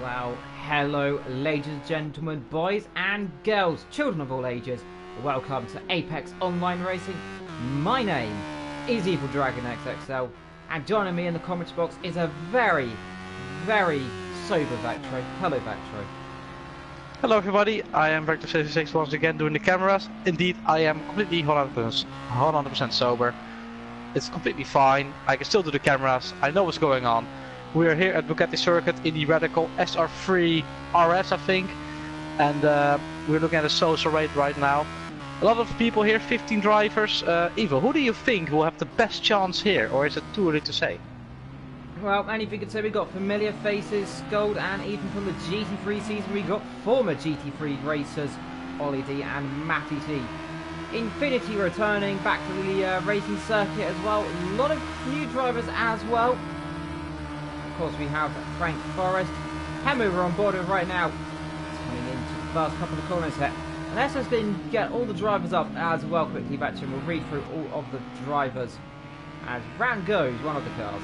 Well, hello ladies and gentlemen, boys and girls, children of all ages. Welcome to Apex Online Racing. My name is Evil Dragon XXL, and joining me in the comments box is a very, very sober Vectro. Hello Vectro. Hello everybody, I am Vector66 once again doing the cameras. Indeed, I am completely 100% sober. It's completely fine, I can still do the cameras, I know what's going on. We are here at Bugatti circuit in the radical SR3-RS I think. And we're looking at a social rate right now. A lot of people here, 15 drivers. Evil, who do you think will have the best chance here, or is it too early to say? Well, anything could say. We got familiar faces, Scold, and even from the GT3 season we got former GT3 racers, Ollie D and Matty T. Infinity returning back to the racing circuit as well. A lot of new drivers as well. Of course, we have Frank Forrest. Hemu we're on board with right now. It's coming into the first couple of corners here. And let's just get all the drivers up as well quickly back to him. We'll read through all of the drivers. As round goes one of the cars.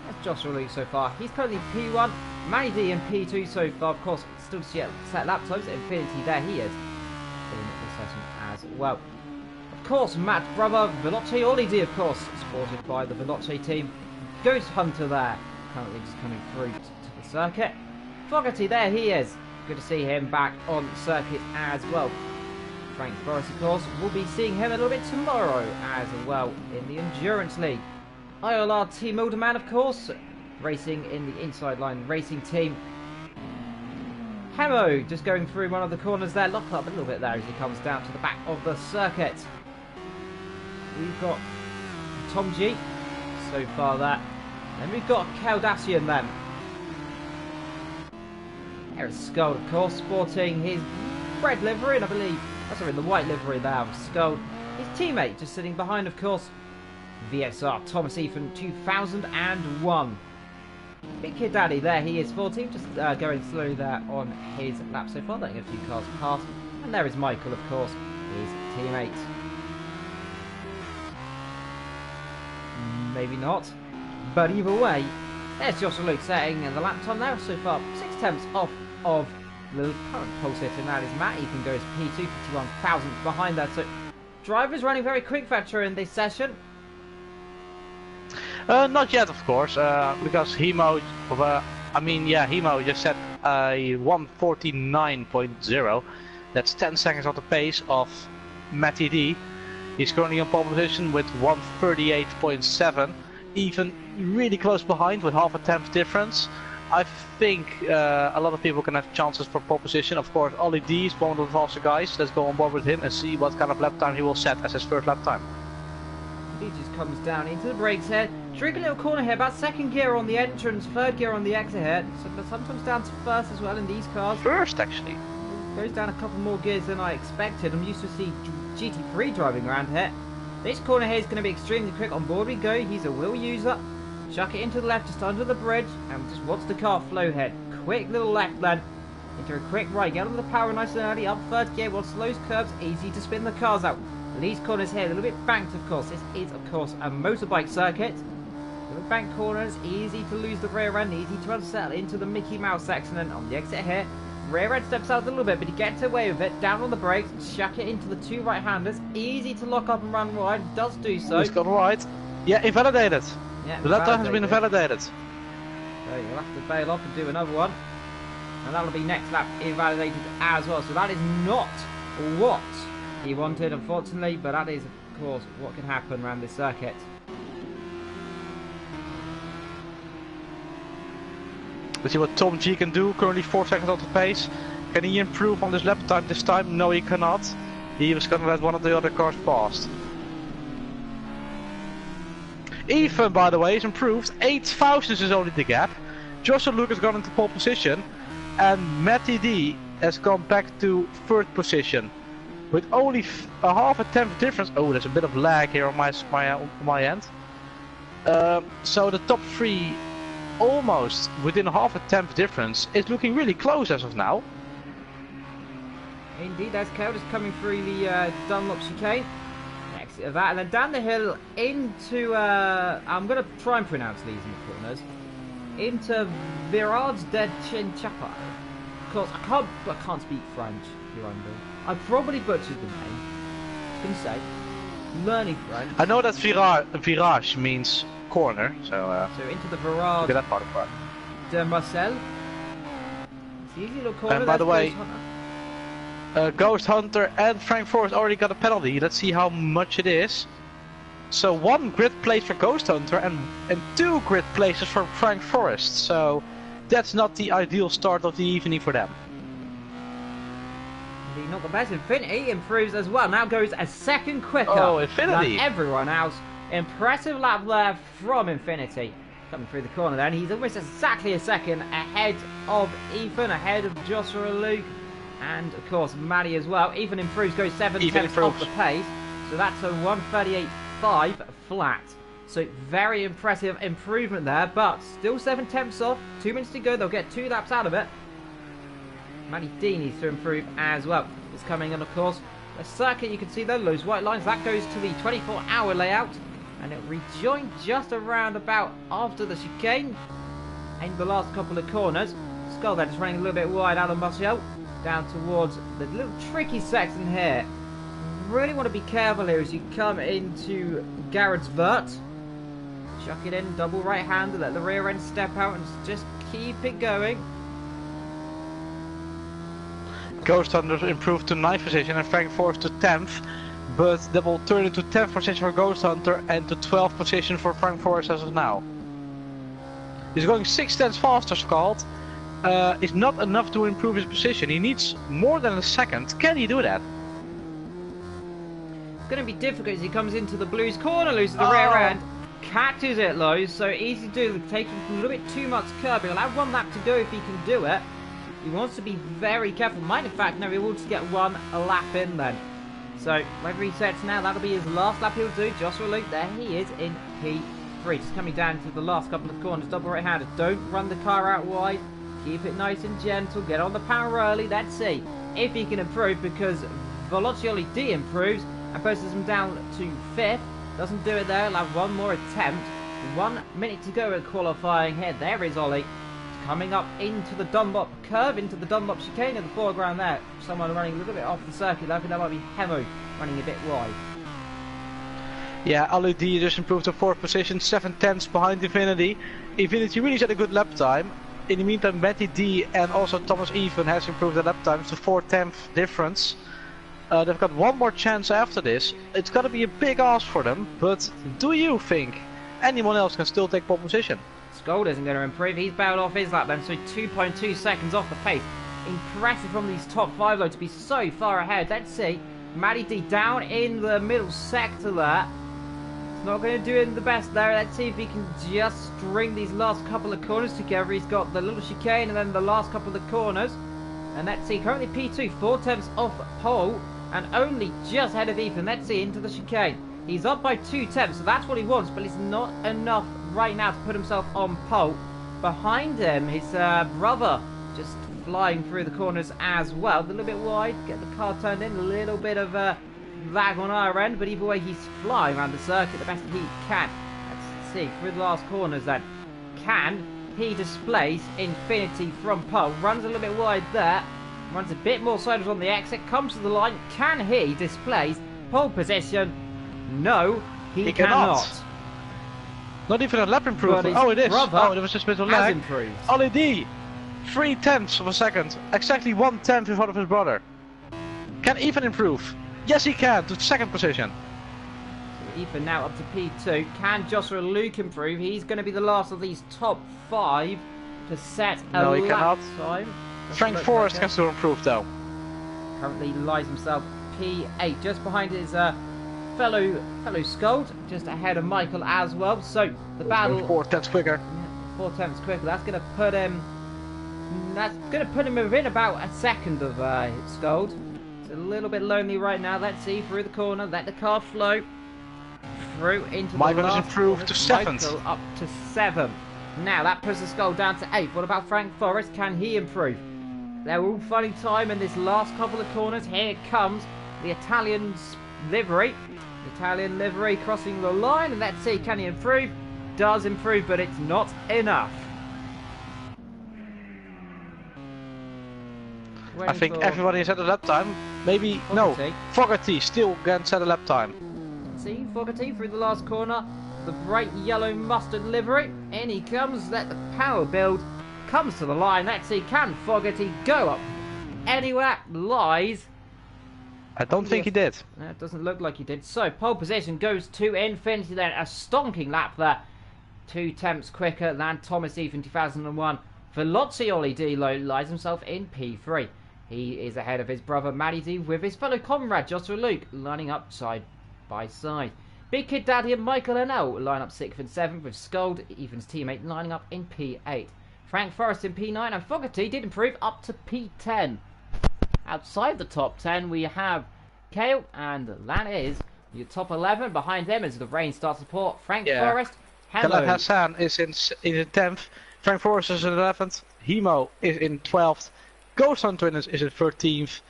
That's Joshua Luke so far. He's currently P1. Manny D in P2 so far. Of course, still set lap times. Infinity, there he is. In the session as well. Of course, Matt Brother, Veloce Ollie D, of course, supported by the Veloce team. Ghost Hunter there, currently just coming through to the circuit. Fogarty, there he is. Good to see him back on the circuit as well. Frank Forrest, of course, we'll be seeing him a little bit tomorrow as well in the Endurance League. AOR Team Alderman, of course, racing in the inside line racing team. Hemo just going through one of the corners there, locked up a little bit there as he comes down to the back of the circuit. We've got Tom G so far there. Then we've got Caldassian then. There's Skull, of course, sporting his red livery, and I believe, sorry, the white livery there of Skull. His teammate just sitting behind, of course, VSR Thomas Ethan 2001. Big Kid Daddy, there he is, 14, just going slowly there on his lap so far, letting a few cars pass. And there is Michael, of course, his teammate. Maybe not, but either way, there's Joshua Luke setting the lap time there so far, 6 tenths off of the current pole sitter, and that is Matt. Ethan goes P2, 51,000 behind that, so drivers running very quick factor in this session. Not yet, of course, because Hemo, Hemo just set a 149.0. That's 10 seconds off the pace of Matty D. He's currently on pole position with 138.7, even really close behind with half a tenth difference. I think a lot of people can have chances for pole position. Of course, Ollie D is one of the faster guys. Let's go on board with him and see what kind of lap time he will set as his first lap time. He just comes down into the brakes here. Drink a little corner here, about second gear on the entrance, third gear on the exit here. So sometimes down to first as well in these cars. First, actually. Goes down a couple more gears than I expected. I'm used to see GT3 driving around here. This corner here is going to be extremely quick. On board we go. He's a wheel user. Chuck it into the left, just under the bridge, and just watch the car flow here. Quick little left then. Into a quick right. Get on the power nice and early. Up third gear. Watch those curves. Easy to spin the cars out. These corners here, a little bit banked, of course. This is, of course, a motorbike circuit. Little bank corners, easy to lose the rear end, easy to unsettle into the Mickey Mouse section. And on the exit here, rear end steps out a little bit, but he gets away with it. Down on the brakes, chuck it into the two right-handers. Easy to lock up and run wide. Does do so. He's gone right. Yeah, invalidated. Yeah, the lap time has been invalidated. So you'll have to bail off and do another one. And that'll be next lap invalidated as well. So that is not what he wanted, unfortunately, but that is, of course, what can happen around this circuit. Let's see what Tom G can do. Currently 4 seconds off the pace. Can he improve on this lap time this time? No, he cannot. He was going to let one of the other cars pass. Ethan, by the way, is improved. 8 thousandths is only the gap. Joshua Luke has gone into pole position. And Matty D has gone back to third position. With only a half a tenth difference. Oh, there's a bit of lag here on my end. So the top 3, almost within half a tenth difference, is looking really close as of now. Indeed, that's Kel just coming through the Dunlop chicane. Exit of that, and then down the hill into. I'm going to try and pronounce these in the corners. into Virage de Chinchapa. Of course, I can't speak French, you're under. I probably butchered the name. I was gonna say, learning French. I know that virage means corner, so into the Virage get that part apart. de Marcel. It's easy little corner. And by the way, Ghost Hunter and Frank Forrest already got a penalty. Let's see how much it is. So 1 grid place for Ghost Hunter and 2 grid places for Frank Forrest. So that's not the ideal start of the evening for them. Indeed, not the best. Infinity improves as well. Now goes a second quicker Infinity. than everyone else. Impressive lap there from Infinity. Coming through the corner there, and he's almost exactly a second ahead of Ethan, ahead of Joshua Luke, and of course Maddie as well. Ethan improves, goes 7/10 off the pace, so that's a 1:38.5 flat. So very impressive improvement there, but still 7/10 off. 2 minutes to go, they'll get 2 laps out of it. Maddie D needs to improve as well. It's coming in, of course. The circuit, you can see those white lines, that goes to the 24-hour layout. And it rejoined just around about after the chicane in the last couple of corners. Skull there just running a little bit wide out of Martial down towards the little tricky section here. Really want to be careful here as you come into Garrett's Vert. Chuck it in, double right hander, let the rear end step out and just keep it going. Ghost Hunter improved to 9th position and Frank Forrest to 10th. But that will turn into 10th position for Ghost Hunter and to 12th position for Frank Forrest as of now. He's going 6/10 faster, Scald. Is not enough to improve his position. He needs more than a second. Can he do that? It's going to be difficult as he comes into the Blues corner, loses the rear end, catches it low, so easy to do, taking a little bit too much curb. He'll have 1 lap to go if he can do it. He wants to be very careful. Might in fact, no, he wants to get 1 lap in then. So, whether he sets now, that'll be his last lap he'll do. Joshua Luke, there he is in P3. Just coming down to the last couple of corners, double right-handed. Don't run the car out wide. Keep it nice and gentle. Get on the power early. Let's see if he can improve, because Velocioli D improves and pushes him down to 5th. Doesn't do it there. He'll have 1 more attempt. 1 minute to go at qualifying here. There is Ollie. Coming up into the Dunlop curve, into the Dunlop chicane in the foreground there. Someone running a little bit off the circuit. I think that might be Hemo running a bit wide. Yeah, Ali D just improved to 4th position, 7/10 behind Infinity. Infinity really had a good lap time. In the meantime, Matty D and also Thomas Even has improved their lap times to 4/10 difference. They've got 1 more chance after this. It's gonna be a big ask for them, but do you think anyone else can still take pole position? Gold isn't going to improve. He's bailed off his lap then, so 2.2 seconds off the pace. Impressive from these top 5 though to be so far ahead. Let's see. Matty D down in the middle sector there. He's not going to do it the best there. Let's see if he can just string these last couple of corners together. He's got the little chicane and then the last couple of corners. And let's see. Currently P2, 4/10 off pole and only just ahead of Ethan. Let's see, into the chicane. He's up by 2/10, so that's what he wants, but it's not enough right now to put himself on pole. Behind him, his brother just flying through the corners as well. A little bit wide, get the car turned in, a little bit of lag on our end, but either way he's flying around the circuit the best he can. Let's see, through the last corners then. Can he displace Infinity from pole? Runs a little bit wide there, runs a bit more sideways on the exit, comes to the line. Can he displace pole position? No, he cannot. Not even a lap improvement. Oh, it is. Oh, it was just a bit of lag. Improved. Ollie D, 3/10 of a second. Exactly 1/10 in front of his brother. Can Ethan improve? Yes, he can, to 2nd position. So Ethan now up to P2. Can Joshua Luke improve? He's going to be the last of these top 5 to set a no, he lap cannot. time. Frank Forrest can still improve though. Currently lies himself P8, just behind his fellow Skuld, just ahead of Michael as well. So the battle 4/10 quicker. 4/10 quicker. That's going to put him. That's going to put him within about a second of Skuld. It's a little bit lonely right now. Let's see, through the corner, let the car flow through into Michael the last has improved to 7th. Michael up to 7th. Now that puts the Skuld down to 8th. What about Frank Forrest? Can he improve? They're all finding time in this last couple of corners. Here comes the Italian livery. Italian livery crossing the line, and let's see, can he improve? Does improve, but it's not enough. I think everybody has had a lap time. Maybe, no, Fogarty still can set a lap time. See, Fogarty through the last corner. The bright yellow mustard livery. In he comes. Let the power build. Comes to the line. Let's see, can Fogarty go up anywhere? Lies. I don't think he did. It doesn't look like he did. So, pole position goes to Infinity then. A stonking lap there. 2 tenths quicker than Thomas Ethan 2001. Velozzi Ollie D lies himself in P3. He is ahead of his brother Matty D with his fellow comrade Joshua Luke lining up side by side. Big Kid Daddy and Michael L line up 6th and 7th with Scold, Ethan's teammate, lining up in P8. Frank Forrest in P9 and Fogarty did improve up to P10. Outside the top 10 we have Kale, and that is your top 11. Behind them as the rain starts to pour, Frank Forrest. Khaled Hassan is in 10th. Frank Forrest is in 11th. Hemo is in 12th. Ghost Hunter is in 13th.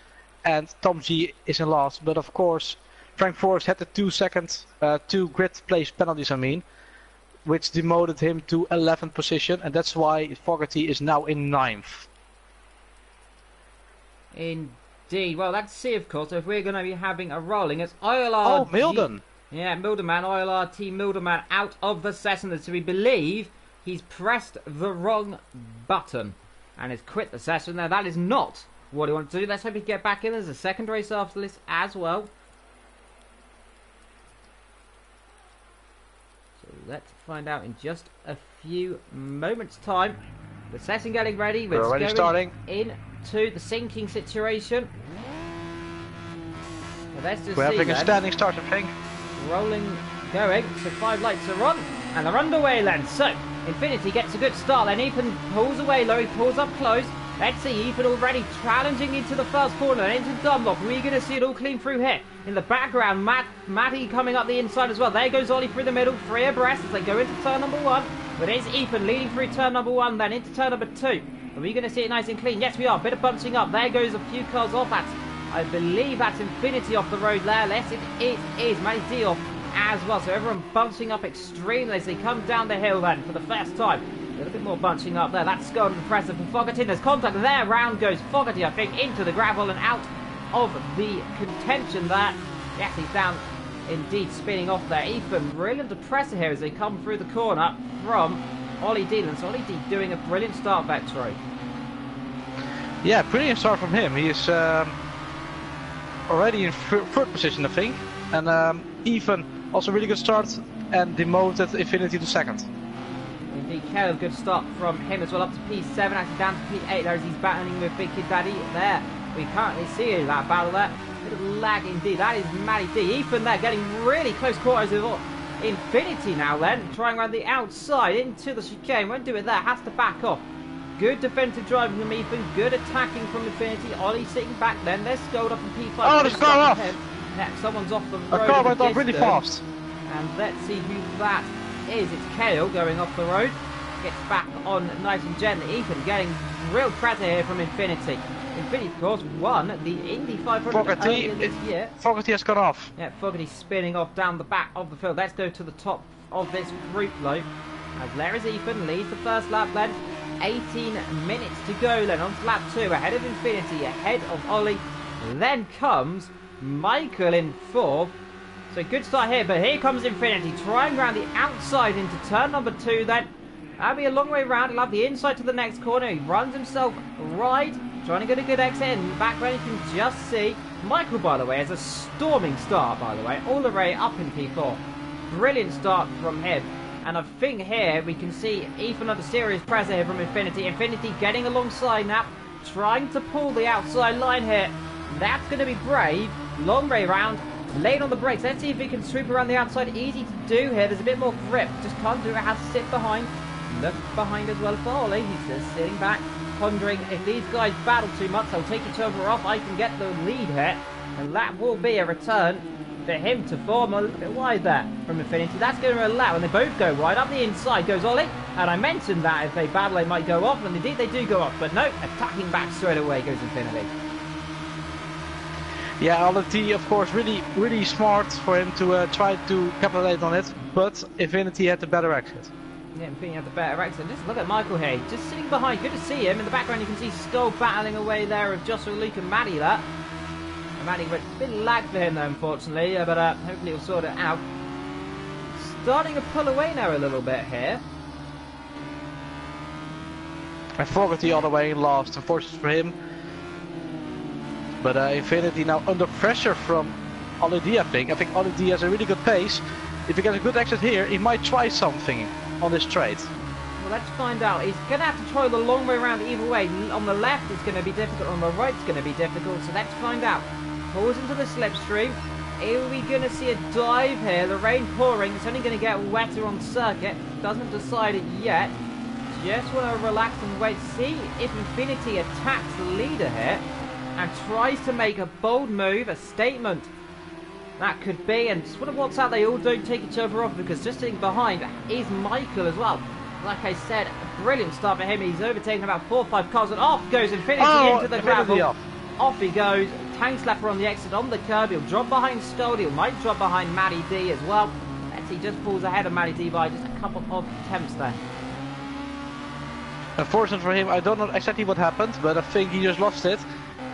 And Tom G is in last. But of course, Frank Forrest had the 2 grid place penalties, which demoted him to 11th position, and that's why Fogarty is now in 9th. Indeed. Well, let's see, of course, if we're going to be having a rolling. It's ILR. Oh, Milden. Yeah, Milderman, ILR Team Milderman out of the session. So we believe he's pressed the wrong button and has quit the session. Now, that is not what he wants to do. Let's hope he can get back in. There's a second race after this as well. Let's find out in just a few moments' time. The session getting ready. We're already starting into the sinking situation. So let's just We're having a standing start, I think. Rolling, going. So 5 lights are on, and they're underway then. So Infinity gets a good start. Then Ethan pulls away low. He pulls up close. Let's see, Ethan already challenging into the first corner and into Dunlop. We're going to see it all clean through here. In the background, Matty coming up the inside as well. There goes Ollie through the middle, 3 abreast as they go into turn number 1. But it's Ethan leading through turn number 1, then into turn number 2. Are we going to see it nice and clean? Yes, we are. Bit of bunching up. There goes a few cars off. I believe that's Infinity off the road there. Yes, it is Matty D off as well. So everyone bunching up extremely as they come down the hill then for the first time. A little bit more bunching up there. That's Scott and Presser for Fogarty. There's contact there. Round goes Fogarty, I think, into the gravel and out of the contention there. Yes, he's down indeed, spinning off there. Ethan really under pressure here as they come through the corner from Ollie D. So Ollie D doing a brilliant start, Vectro. Yeah, brilliant start from him. He is already in third position, I think. And Ethan also really good start and demoted Infinity to 2nd. Indeed, Caleb, good start from him as well, up to P7, actually down to P8 there as he's battling with Big Kid Daddy there. We currently see that battle there. Bit of lag indeed, that is Matty D. Ethan there getting really close quarters with Infinity now then, trying around the outside into the chicane, won't do it there, has to back off. Good defensive driving from Ethan, good attacking from Infinity. Ollie sitting back then, they're scored up in P5. Oh, there's a car off! Yeah, someone's off the road. A car went off really fast. And let's see who that is. It's Kale going off the road. Gets back on nice and gently. Ethan getting real pressure here from Infinity. Infinity, of course, won the Indy 500 earlier this year. Fogarty has gone off. Yeah, Fogarty spinning off down the back of the field. Let's go to the top of this group though. As there is Ethan, leads the first lap then. 18 minutes to go then on to lap 2. Ahead of Infinity, ahead of Ollie. Then comes Michael in 4th. So good start here, but here comes Infinity, trying around the outside into turn number 2 then. That'll be a long way round. He'll have the inside to the next corner. He runs himself right, trying to get a good exit. In the background you can just see Michael, by the way, has a storming start, by the way, all the way up in P4. Brilliant start from him. And I think here we can see Ethan under serious pressure here from Infinity. Infinity getting alongside now, trying to pull the outside line here. That's going to be brave. Long way round. Late on the brakes. Let's see if he can sweep around the outside. Easy to do here. There's a bit more grip. Just can't do it. Has to sit behind. Look behind as well for Ollie. He's just sitting back, pondering if these guys battle too much, they'll take each other off. I can get the lead here. And that will be a return for him to form a little bit wide there from Infinity. That's going to allow, and they both go wide. Up the inside goes Ollie. And I mentioned that if they battle, they might go off. And indeed, they do go off. But no, attacking back straight away goes Infinity. Yeah, Ollie, of course, really smart for him to try to capitalize on it, but Infinity had the better exit. Yeah, Infinity had the better exit. Just look at Michael here, just sitting behind. Good to see him. In the background you can see Skull battling away there with Joshua, Luke and Maddie there. And Maddie, it's been lag for him though, unfortunately, but hopefully he'll sort it out. Starting to pull away now a little bit here. I forgot the other way and lost, unfortunately for him. But Infinity now under pressure from Ollie D, I think. I think Ollie D has a really good pace. If he gets a good exit here, he might try something on this straight. Well, let's find out. He's going to have to try the long way around either way. On the left it's going to be difficult, on the right it's going to be difficult, so let's find out. Pulls into the slipstream. Are we going to see a dive here? The rain pouring, it's only going to get wetter on circuit. Doesn't decide it yet. Just want to relax and wait. See if Infinity attacks the leader here and tries to make a bold move, a statement. That could be, and just want to watch out they all don't take each other off, because just sitting behind is Michael as well. Like I said, a brilliant start for him. He's overtaken about 4 or 5 cars, and off goes Infinity into the gravel. Off he goes. Tank slapper on the exit on the curb. He'll drop behind Stoldy. He might drop behind Matty D as well. Let's see, just pulls ahead of Matty D by just a couple of attempts there. Unfortunate for him, I don't know exactly what happened, but I think he just lost it.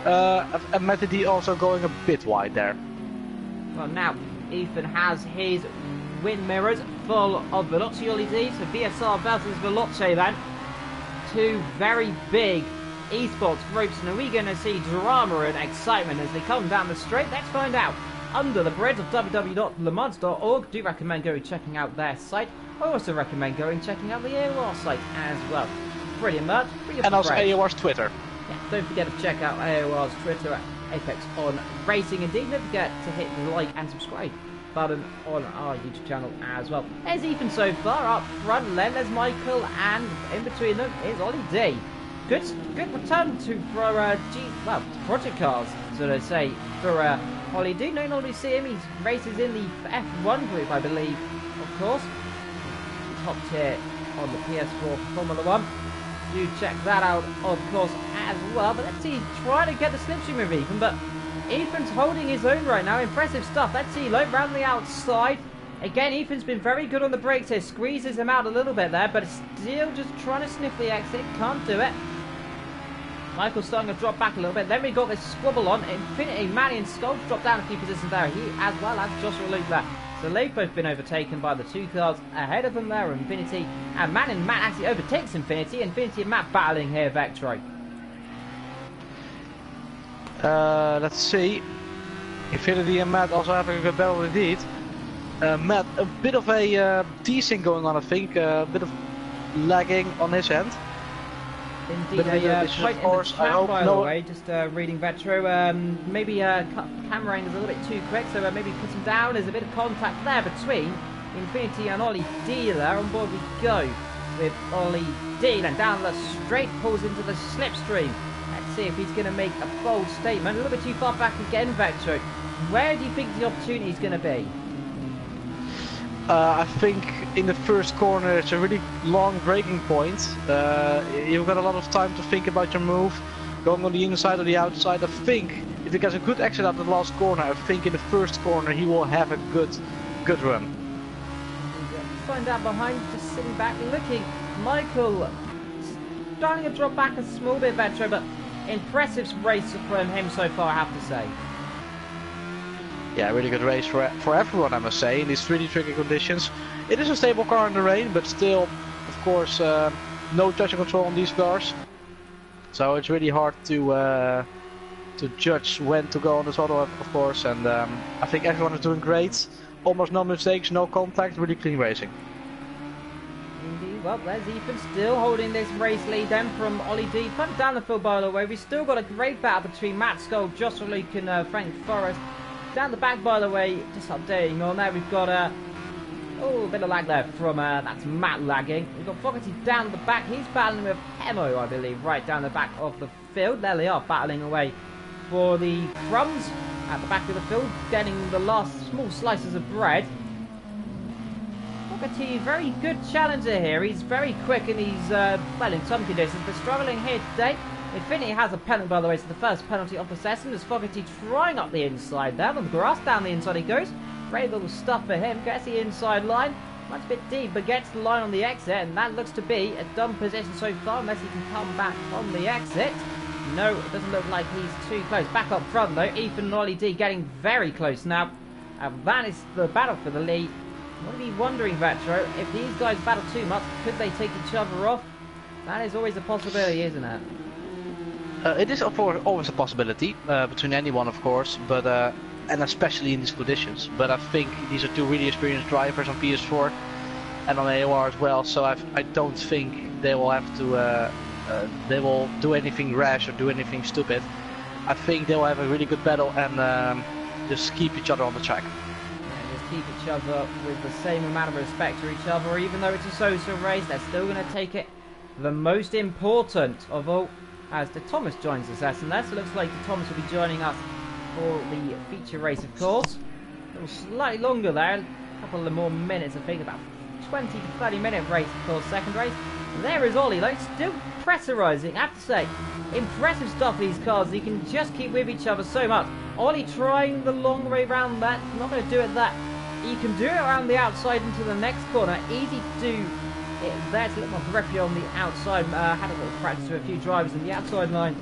And Matty D also going a bit wide there. Well, now Ethan has his wind mirrors full of Veloce LEDs. So VSR versus Veloce then. Two very big esports groups, and are we going to see drama and excitement as they come down the straight? Let's find out under the bridge of www.lemans.org. Do recommend going checking out their site. I also recommend going checking out the AOR site as well. Brilliant merch. And also AOR's Twitter. Yeah, don't forget to check out AOR's Twitter at Apex on Racing. Indeed, don't forget to hit the like and subscribe button on our YouTube channel as well. There's Ethan so far up front, then there's Michael, and in between them is Ollie D. Good return to project cars, so to say, for Ollie D. Don't normally see him. He races in the F1 group, I believe, of course. Top tier on the PS4 Formula 1. Do check that out, of course, as well. But let's see, try to get the slipstream with Ethan, but Ethan's holding his own right now. Impressive stuff. Let's see, low round the outside. Again, Ethan's been very good on the brakes here. Squeezes him out a little bit there, but still just trying to sniff the exit. Can't do it. Michael's starting to drop back a little bit. Then we got this squabble on. Infinity, Manny and Skull drop down a few positions there. He, as well as Joshua Luke there. So they've both been overtaken by the 2 cars ahead of them there. Infinity and Matt actually overtakes Infinity. Infinity and Matt battling here, Vectro. Let's see. Infinity and Matt also having a good battle indeed. Matt, a bit of a desync going on, I think. A bit of lagging on his end. Indeed, a point in the chat, by the way, just reading Vetro. Maybe camera angle is a little bit too quick, so maybe put him down. There's a bit of contact there between Infinity and Ollie D there. On board we go with Ollie D, and down the straight, pulls into the slipstream. Let's see if he's going to make a bold statement. A little bit too far back again, Vetro. Where do you think the opportunity is going to be? I think in the first corner it's a really long braking point. You've got a lot of time to think about your move, going on the inside or the outside. I think if he gets a good exit out of the last corner, I think in the first corner he will have a good run. Find out behind, just sitting back looking. Michael starting to drop back a small bit, Vetro, but impressive race from him so far, I have to say. Yeah, really good race for everyone, I must say, in these really tricky conditions. It is a stable car in the rain, but still, of course, no traction control on these cars. So it's really hard to judge when to go on the throttle, of course. And I think everyone is doing great. Almost no mistakes, no contact, really clean racing. Indeed. Well, there's Ethan still holding this race lead then from Ollie D. Front down the field, by the way. We've still got a great battle between Matt Skull, Joshua Luke and Frank Forrest. Down the back, by the way, just updating on there, we've got a bit of lag there from, that's Matt lagging. We've got Fogarty down the back, he's battling with Hemo, I believe, right down the back of the field. There they are, battling away for the crumbs at the back of the field, getting the last small slices of bread. Fogarty, very good challenger here, he's very quick and he's, well, in some conditions, but struggling here today. Infinity has a penalty, by the way, so the first penalty of the session is Fogarty trying up the inside there. On the grass, down the inside he goes. Great little stuff for him. Gets the inside line. Much a bit deep, but gets the line on the exit, and that looks to be a dumb position so far, unless he can come back on the exit. No, it doesn't look like he's too close. Back up front, though, Ethan and Ollie D getting very close now. That is the battle for the lead. What are you wondering, Vetro? If these guys battle too much, could they take each other off? That is always a possibility, isn't it? It is, of course, always a possibility, between anyone, of course, but and especially in these conditions. But I think these are two really experienced drivers on PS4 and on AOR as well, so I don't think they will have to they will do anything rash or do anything stupid. I think they will have a really good battle and just keep each other on the track. Yeah, just keep each other with the same amount of respect for each other, even though it's a social race, they're still going to take it. The most important of all, as the Thomas joins us, and that looks like the Thomas will be joining us for the feature race, of course. A little slightly longer there, a couple of more minutes, I think, about 20 to 30 minute race, of course, second race. And there is Ollie, though, still pressurising, I have to say. Impressive stuff, these cars, you can just keep with each other so much. Ollie trying the long way around that, not going to do it that. He can do it around the outside into the next corner, easy to do. There's a little more grippy on the outside. Had a little practice with a few drivers on the outside line.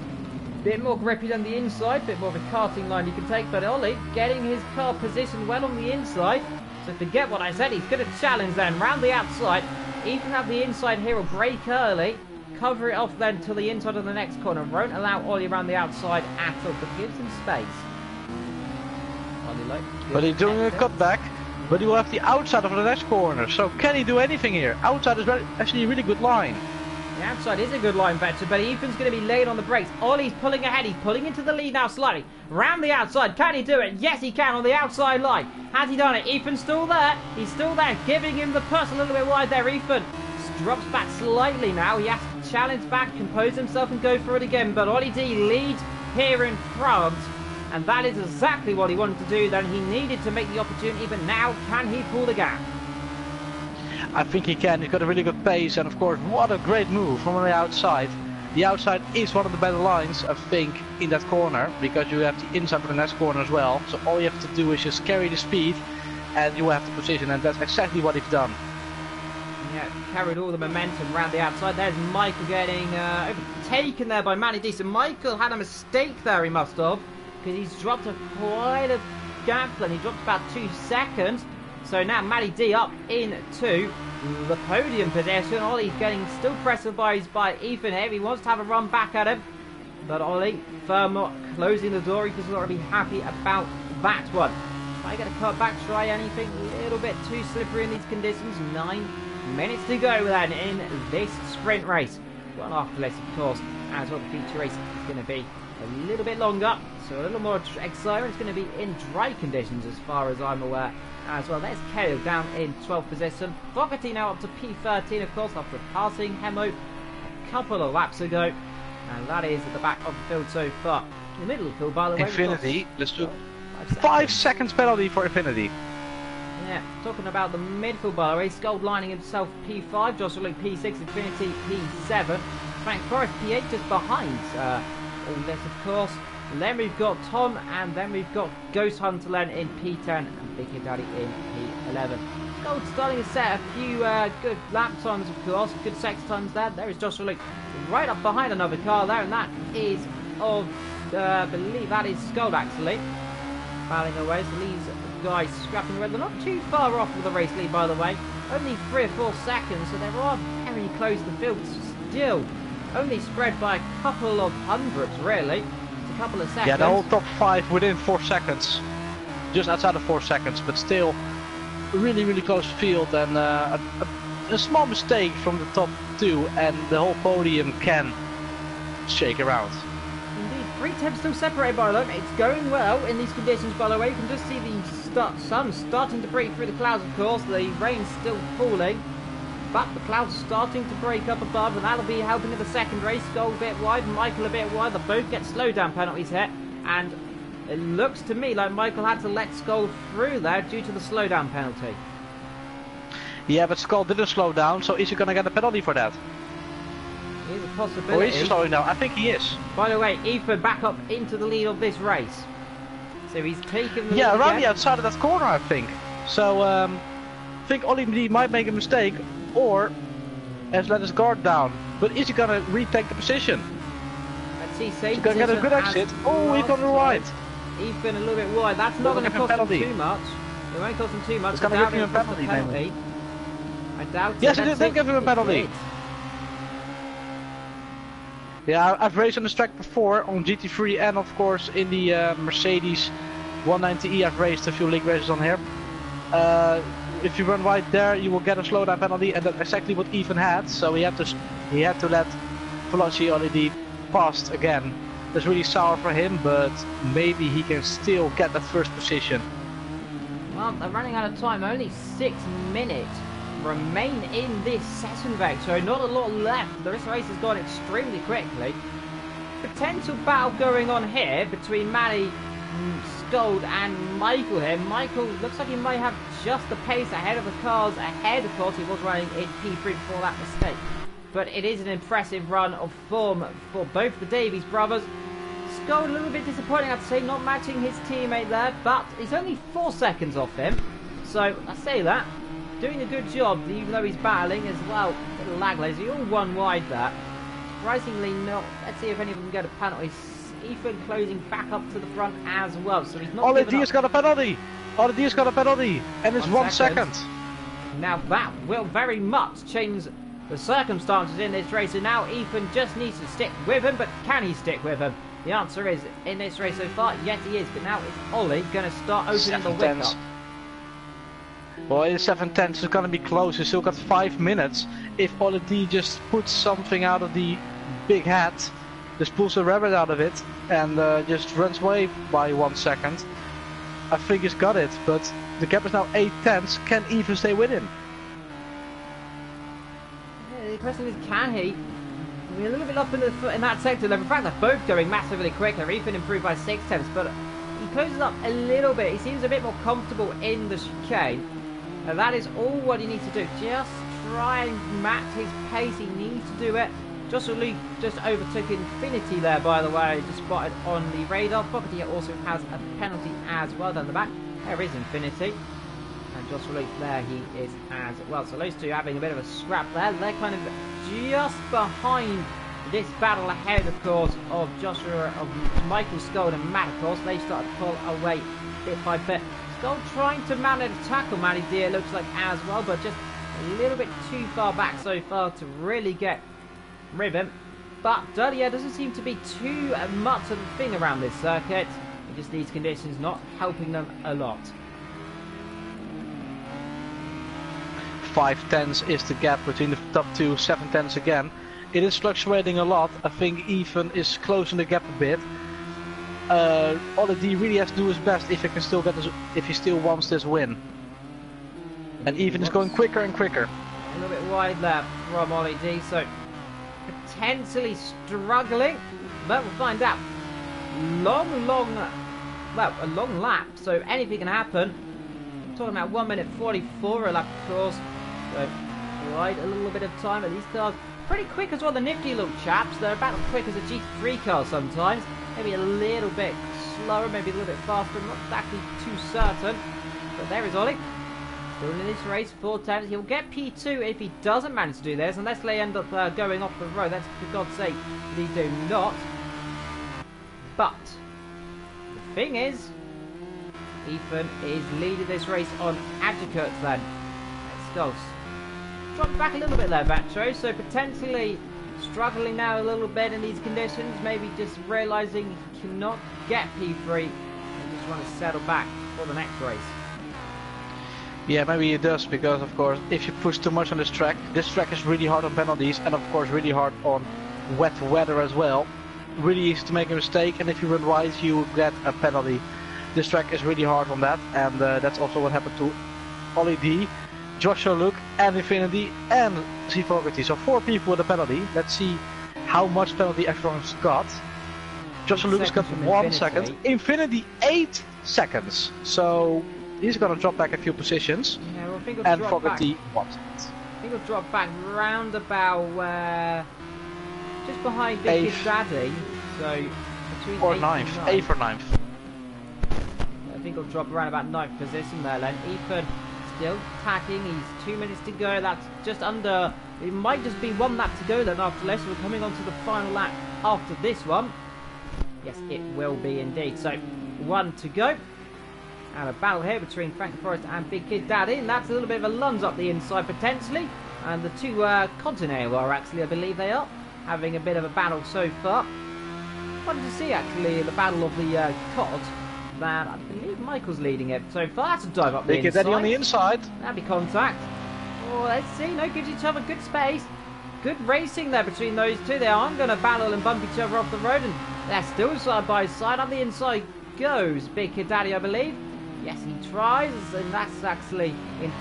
Bit more grippy than the inside, bit more of a karting line you can take. But Ollie getting his car positioned well on the inside. So forget what I said, he's going to challenge then round the outside. Even have the inside here, will brake early. Cover it off then to the inside of the next corner. Won't allow Ollie around the outside at all, but gives him space. Ollie, but he's doing a cutback. But he will have the outside of the next corner, so can he do anything here? Outside is actually a really good line. The outside is a good line, Vetcher, but Ethan's going to be laying on the brakes. Ollie's pulling ahead, he's pulling into the lead now slightly. Round the outside, can he do it? Yes, he can on the outside line. Has he done it? Ethan's still there. He's still there, giving him the push a little bit wide there. Ethan drops back slightly now. He has to challenge back, compose himself and go for it again. But Ollie D leads here in front. And that is exactly what he wanted to do. Then he needed to make the opportunity, but now can he pull the gap? I think he can. He's got a really good pace, and of course, what a great move from the outside. The outside is one of the better lines, I think, in that corner, because you have the inside for the next corner as well. So all you have to do is just carry the speed, and you will have the position, and that's exactly what he's done. Yeah, carried all the momentum around the outside. There's Michael getting overtaken there by Matty D. So Michael had a mistake there, he must have. Because he's dropped quite a gap, and he dropped about 2 seconds. So now Matty D up into the podium position. Ollie's getting still pressed by Ethan here. He wants to have a run back at him. But Ollie, firm up, closing the door. He does not be happy about that one. Try get a cut back, try anything. A little bit too slippery in these conditions. 9 minutes to go then in this sprint race. Well, after this, of course, as well, the feature race is going to be a little bit longer, so a little more exciting. It's going to be in dry conditions as far as I'm aware as well. There's Kale down in 12th position. Bugatti now up to P13, of course, after passing Hemo a couple of laps ago. And that is at the back of the field so far. In the middle of the field, by the way, Infinity, let's do 5 seconds penalty for Infinity. Yeah, talking about the midfield, by the way, Scold lining himself P5, Joshua Luke P6, Infinity P7, Frank Forrest P8 just behind all this, of course. And then we've got Tom, and then we've got Ghost Hunter Len in P10 and Big Kid Daddy in P11. Scold starting to set a few good lap times, of course, good sex times there. There is Joshua Luke right up behind another car there, and that is of, I believe that is Scold actually. Battling away, so these guys scrapping away. They're not too far off with the race lead, by the way. Only 3 or 4 seconds, so they are very close to the field. Still, only spread by a couple of hundredths, really. It's a couple of seconds. Yeah, the whole top 5 within 4 seconds. Just outside of 4 seconds, but still really, really close field. And a small mistake from the top 2, and the whole podium can shake around. Indeed, 3 tenths still separated by them. It's going well in these conditions, by the way. You can just see the sun starting to break through the clouds, of course. The rain's still falling, but the clouds are starting to break up above, and that'll be helping in the second race. Gold a bit wide, Michael a bit wide. They both get slowdown penalties here, and it looks to me like Michael had to let Skull through there due to the slowdown penalty. Yeah, but Skull didn't slow down, so is he going to get a penalty for that? Here's a possibility. Or is he slowing down? I think he is. By the way, Ethan back up into the lead of this race. So he's taken the lead around the outside of that corner, I think. So, think Ollie D might make a mistake, or has let his guard down. But is he gonna retake the position? Let's see, same He's gonna get a good exit. Oh, he's gone right. Ethan a little bit wide. That's not going to cost him too much. It won't cost him too much. It's going to give him a penalty, maybe. I doubt it. Yes, it did give him a penalty. Yeah, I've raced on this track before on GT3 and of course in the Mercedes 190E. I've raced a few league races on here. If you run wide there, you will get a slowdown penalty, and that's exactly what Ethan had. So he had to let Velocity pass again. That's really sour for him, but maybe he can still get that first position. Well, they're running out of time. Only 6 minutes remain in this session vector. Not a lot left. The race has gone extremely quickly. Potential battle going on here between Matty, Scold and Michael here. Michael looks like he might have just the pace ahead of the cars ahead. Of course, he was running in P3 before that mistake. But it is an impressive run of form for both the Davies brothers. Scold a little bit disappointing, I'd say, not matching his teammate there, but he's only 4 seconds off him. So, I say that. Doing a good job, even though he's battling as well. A little lag lazy, all one wide there. Surprisingly not. Let's see if any of them get a penalty. Ethan closing back up to the front as well, so he's not Ollie D has got a penalty! Ollie D has got a penalty! And it's 1 second! Now that will very much change the circumstances in this race, and now Ethan just needs to stick with him, but can he stick with him? The answer is, in this race so far, yes he is, but now it's Ollie going to start opening the wick up. Well, it's 7:10, so it's going to be close. He's still got 5 minutes. If Ollie D just puts something out of the big hat, just pulls the rabbit out of it, and just runs away by 1 second, I think he's got it, but the gap is now 8 tenths. Can Ethan stay with him? Yeah, the question is, can he? We're a little bit off in that sector. In fact, they're both going massively quicker. Ethan improved by 6 tenths, but he closes up a little bit. He seems a bit more comfortable in the chicane. And that is all what he needs to do. Just try and match his pace. He needs to do it. Joshua Luke just overtook Infinity there, by the way. Just spotted on the radar. Bugatti also has a penalty as well down the back. There is Infinity. And Joshua Luke there, he is as well. So those two having a bit of a scrap there. They're kind of just behind this battle ahead, of course, of Joshua, of Michael Scold and Matt, of course. They start to pull away bit by bit. Scold trying to manage to tackle Matty D, it looks like, as well, but just a little bit too far back so far to really get ribbon. But Dirtier doesn't seem to be too much of a thing around this circuit. Just these conditions not helping them a lot. 5 tenths is the gap between the top two, 7 tenths again. It is fluctuating a lot. I think Ethan is closing the gap a bit. Ollie D really has to do his best if he can still get this, if he still wants this win. And Ethan is going quicker and quicker. A little bit wide there from Ollie D, so potentially struggling, but we'll find out. A long lap, so anything can happen. I'm talking about 1 minute 44 a lap, of course. So quite a little bit of time, but these cars pretty quick as well. The nifty little chaps, they're about as quick as a GT3 car sometimes. Maybe a little bit slower, maybe a little bit faster. I'm not exactly too certain. But there is Ollie. Still in this race 4 times. He'll get P2 if he doesn't manage to do this, unless they end up going off the road. That's for God's sake, they do not. But the thing is, Ethan is leading this race on Adjecutes then. Let's go. Dropped back a little bit there, Vetro, so potentially struggling now a little bit in these conditions, maybe just realising he cannot get P3 and just want to settle back for the next race. Yeah, maybe it does, because of course if you push too much on this track is really hard on penalties, and of course really hard on wet weather as well. Really easy to make a mistake, and if you run wide you get a penalty. This track is really hard on that, and that's also what happened to Ollie D, Joshua Luke and Infinity and C Fogarty. So 4 people with a penalty. Let's see how much penalty everyone's got. Joshua Luke has got 1 second. Infinity 8 seconds. So he's gonna drop back a few positions. Yeah, well, I think and Fogarty 1 second. I think he'll drop back round about where, just behind Big Kid Daddy. So between or 9th, 8th or 9th. I think he'll drop around about 9th position there then. Ethan still attacking. He's 2 minutes to go. That's just under. It might just be 1 lap to go then after this. We're coming on to the final lap after this one. Yes, it will be indeed. So 1 to go. And a battle here between Frank Forrest and Big Kid Daddy. And that's a little bit of a lunge up the inside potentially. And the two Continental are actually, I believe they are, having a bit of a battle so far. Wanted to see actually the battle of the COD. That I believe Michael's leading it so far. That's a dive up the Big Kid inside. Daddy on the inside. That'd be contact. Oh, let's see. No, gives each other good space. Good racing there between those two. They aren't going to battle and bump each other off the road. And they're still side by side. Up the inside goes Big Kid Daddy, I believe. Yes, he tries. And that's actually in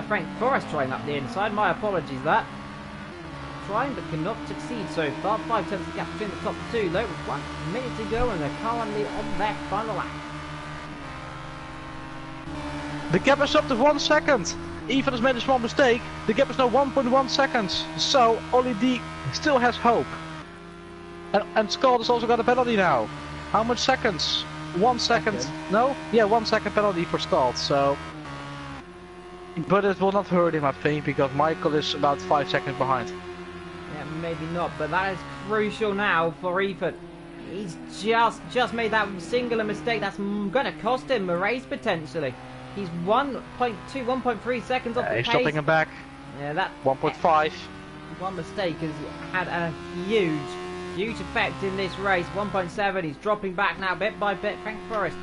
Frank Forrest trying up the inside. My apologies there. Trying but cannot succeed so far. 5 tenths of gap between the top two though. With 1 minute to go and they're currently on their final lap. The gap is up to 1 second. Ethan has made a small mistake. The gap is now 1.1 seconds. So Ollie D still has hope. And Scott has also got a penalty now. How much seconds? 1 second. No? Yeah, 1 second penalty for Scott. So, but it will not hurt him, I think, because Michael is about 5 seconds behind. Yeah, maybe not, but that is crucial now for Ethan. He's just made that singular mistake that's going to cost him a race potentially. He's 1.2, 1.3 seconds off the He's pace. stopping him back. Yeah, that 1.5. one mistake has had a huge effect in this race. 1.7. He's dropping back now, bit by bit. Frank Forrest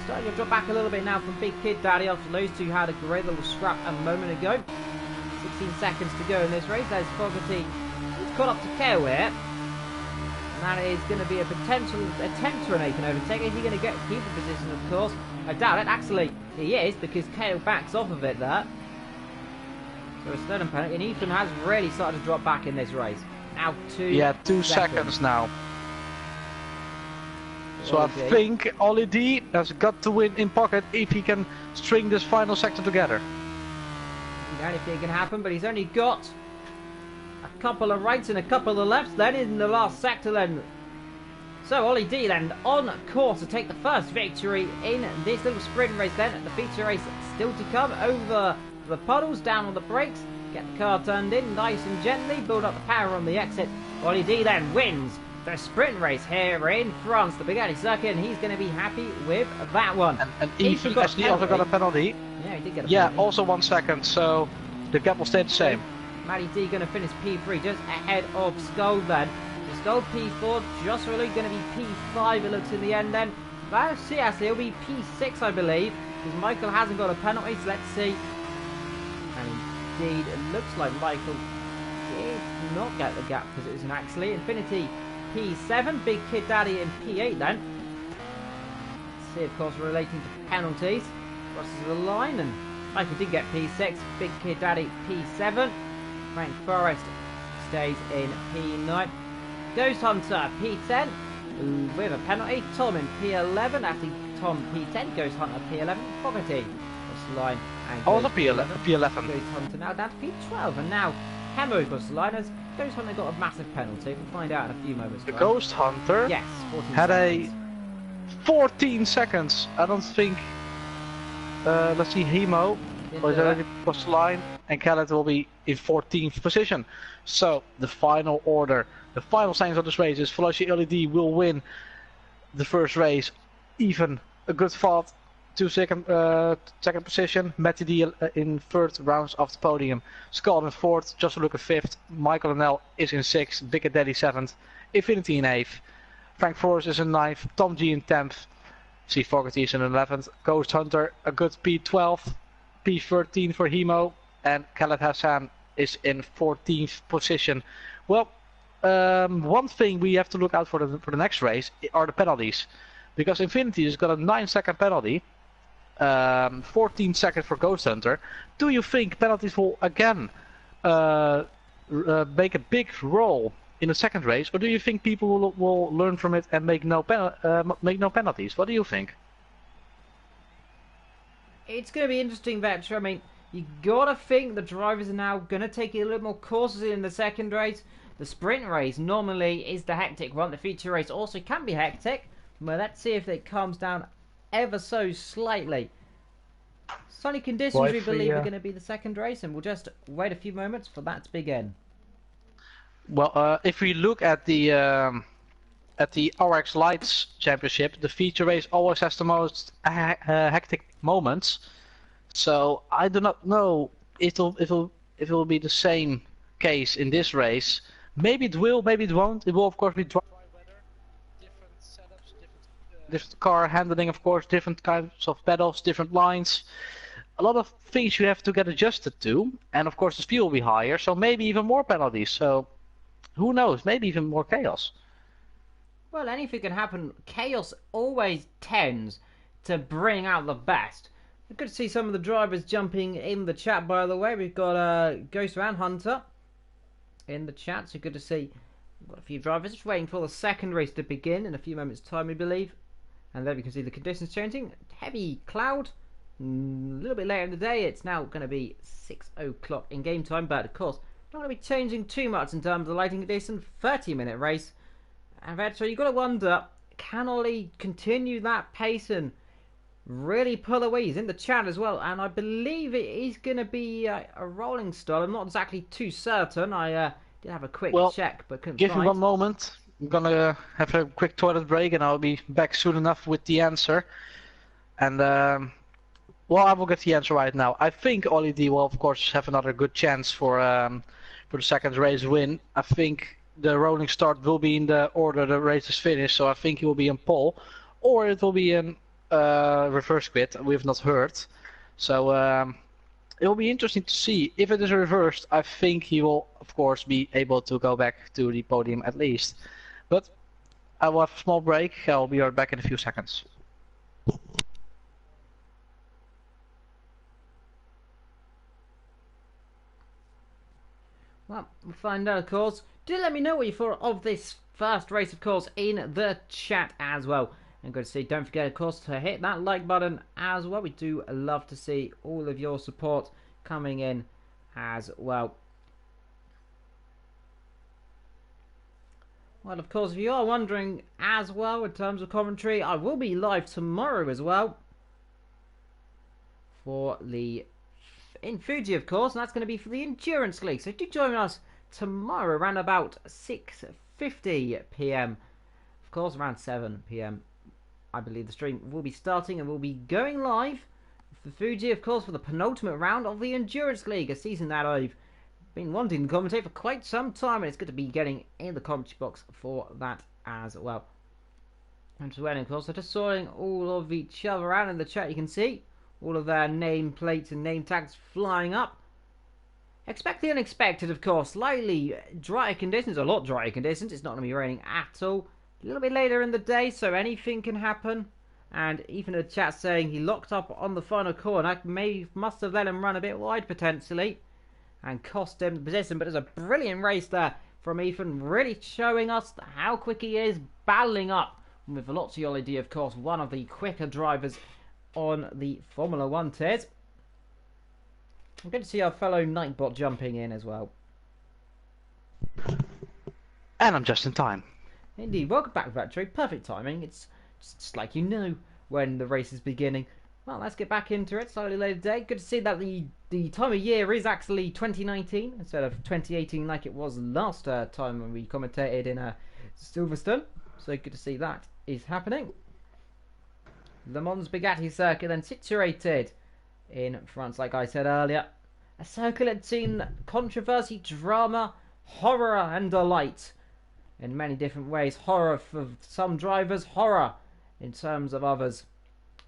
starting to drop back a little bit now from Big Kid Daddy after those two had a great little scrap a moment ago. 16 seconds to go in this race. There's Fogarty. He's caught up to Kale here. And that is going to be a potential attempt for an Aiken overtake. Is he going to keep the position, of course? I doubt it. Actually, he is, because Kale backs off of it there. So a Sternum penalty. And Ethan has really started to drop back in this race. Now 2 seconds now. So I think Ollie D has got to win in pocket if he can string this final sector together. Anything can happen, but he's only got a couple of rights and a couple of lefts then in the last sector then. So Ollie D then on course to take the first victory in this little sprint race then. The feature race still to come over the puddles, down on the brakes, get the car turned in nice and gently, build up the power on the exit. Ollie D then wins the sprint race here in France, the Bugatti circuit, and he's going to be happy with that one. And Ethan actually also got a penalty. Yeah, he did get a penalty. Yeah, also 1 second, so the gap will stay the same. Matty D going to finish P3 just ahead of Skull then. So Skull P4, just really going to be P5 it looks in the end then. Well, see, actually it'll be P6 I believe, because Michael hasn't got a penalty, so let's see. And indeed, it looks like Michael did not get the gap position actually. Infinity P7, Big Kid Daddy in P8 then. Let's see, of course, relating to penalties. Crosses the line, and Michael did get P6, Big Kid Daddy P7. Frank Forrest stays in P9. Ghost Hunter P10 with a penalty. Tom in P11, actually Tom P10, Ghost Hunter P11. Fogarty across the line. And Oh, the P11. Ghost Hunter now down to P12, and now Hemo across the line as Ghost Hunter got a massive penalty. We'll find out in a few moments. The Ghost Hunter yes, 14 had seconds. a 14 seconds. I don't think. Let's see, Hemo was already across the line, and Khaled will be in 14th position. So the final order, the final signs of this race is Veloci LED will win the first race. Even a good fight. Second position, Matty D in third rounds of the podium, Scott in fourth, Just Luke in fifth, Michael and L is in sixth, Big Daddy seventh, Infinity in eighth, Frank Forrest is in ninth, Tom G in 10th, C Fogarty is in 11th, Ghost Hunter a good P12, P13 for Hemo, and Khaled Hassan is in 14th position. Well, one thing we have to look out for the next race are the penalties, because Infinity has got a 9-second penalty. 14 seconds for Ghost Hunter. Do you think penalties will again make a big role in the second race, or do you think people will learn from it and make no penalties? What do you think? It's going to be interesting, Vetcher. I mean, you gotta think the drivers are now going to take it a little more cautiously in the second race. The sprint race normally is the hectic one. The feature race also can be hectic. But let's see if it calms down ever so slightly Sunny conditions, Well, we if believe, are going to be the second race, and we'll just wait a few moments for that to begin. If we look at the RX Lights Championship, the feature race always has the most hectic moments. So I do not know if it will be the same case in this race. Maybe it will, maybe it won't. It will of course be dry weather, different setups, different car handling, of course, different kinds of pedals, different lines. A lot of things you have to get adjusted to, and of course the speed will be higher, so maybe even more penalties. So who knows? Maybe even more chaos. Well, anything can happen. Chaos always tends to bring out the best. Good to see some of the drivers jumping in the chat, by the way. We've got Ghost and Hunter in the chat, so good to see. We've got a few drivers just waiting for the second race to begin in a few moments' time, we believe. And there we can see the conditions changing. Heavy cloud. A little bit later in the day, it's now going to be 6 o'clock in game time, but of course, not going to be changing too much in terms of the lighting condition. 30-minute race. And so you've got to wonder, can Ollie continue that pace and really pull away? He's in the chat as well, and I believe it is going to be a rolling start. I'm not exactly too certain. I did have a quick check, but couldn't give find. me 1 moment. I'm gonna have a quick toilet break, and I'll be back soon enough with the answer. And well, I will get the answer right now. I think Ollie D will of course have another good chance for the second race win. I think the rolling start will be in the order the race is finished, so I think he will be in pole, or it will be in reverse quit. We've not heard, so it will be interesting to see. If it is reversed, I think he will of course be able to go back to the podium at least. But I will have a small break. I'll be right back in a few seconds. Well, we'll find out, of course. Do let me know what you thought of this first race, of course, in the chat as well. And good to see. Don't forget, of course, to hit that like button as well. We do love to see all of your support coming in as well. Well, of course, if you are wondering as well in terms of commentary, I will be live tomorrow as well for the in Fuji, of course, and that's going to be for the Endurance League. So do join us tomorrow around about 6:50 PM. Of course, around 7 PM, I believe the stream will be starting, and we'll be going live for Fuji, of course, for the penultimate round of the Endurance League, a season that I've been wanting to commentate for quite some time, and it's good to be getting in the commentary box for that as well. And so, of course, they're just sorting all of each other out in the chat. You can see all of their name plates and name tags flying up. Expect the unexpected, of course. Slightly drier conditions, a lot drier conditions. It's not going to be raining at all. A little bit later in the day, so anything can happen. And even a chat saying he locked up on the final corner. Must have let him run a bit wide potentially, and cost him the position. But there's a brilliant race there from Ethan, really showing us how quick he is, battling up with Ollie D, of course, one of the quicker drivers on the Formula 1 tiers. I'm good to see our fellow Nightbot jumping in as well. And I'm just in time. Indeed, welcome back, Vetri. Perfect timing. It's just like you know when the race is beginning. Well, let's get back into it. Slightly later today. Good to see that the time of year is actually 2019 instead of 2018 like it was last time when we commentated in Silverstone. So good to see that is happening. Le Mans Bugatti circuit then situated in France, like I said earlier. A circuit had seen controversy, drama, horror and delight in many different ways. Horror for some drivers, horror in terms of others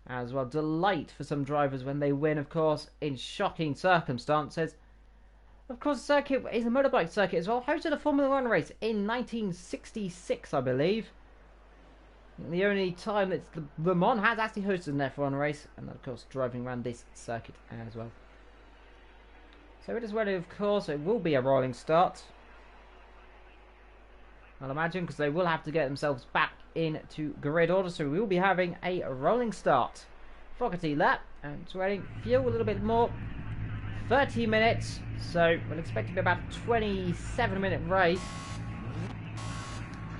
as well. Delight for some drivers when they win, of course, in shocking circumstances. Of course, the circuit is a motorbike circuit as well. Hosted a Formula 1 race in 1966, I believe. The only time that Le Mans has actually hosted an F1 race, and of course driving around this circuit as well. So it is ready, of course. It will be a rolling start, I'll imagine, because they will have to get themselves back into grid order. So we will be having a rolling start. Fogarty lap, and it's waiting fuel a little bit more. 30 minutes, so we'll expect to be about a 27-minute race.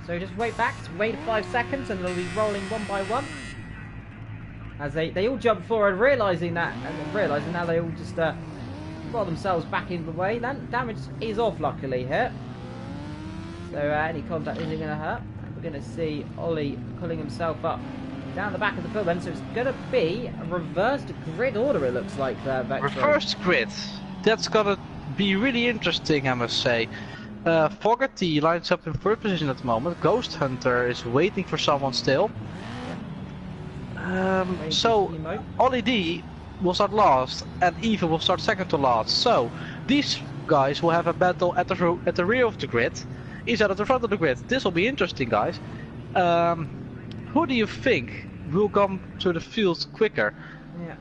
So just wait 5 seconds and it'll be rolling one by one. as they all jump forward, realising now they all just roll themselves back into the way. Then damage is off, luckily here. So any contact isn't going to hurt. And we're going to see Ollie pulling himself up down the back of the field then. So it's going to be a reversed grid order, it looks like there, Vectro. Reversed grid. That's going to be really interesting, I must say. Bugatti lines up in third position at the moment. Ghost Hunter is waiting for someone still. So Ollie D will start last and Eva will start second to last. So these guys will have a battle at the rear of the grid instead of the front of the grid. This will be interesting, guys. Who do you think will come to the field quicker? Yeah,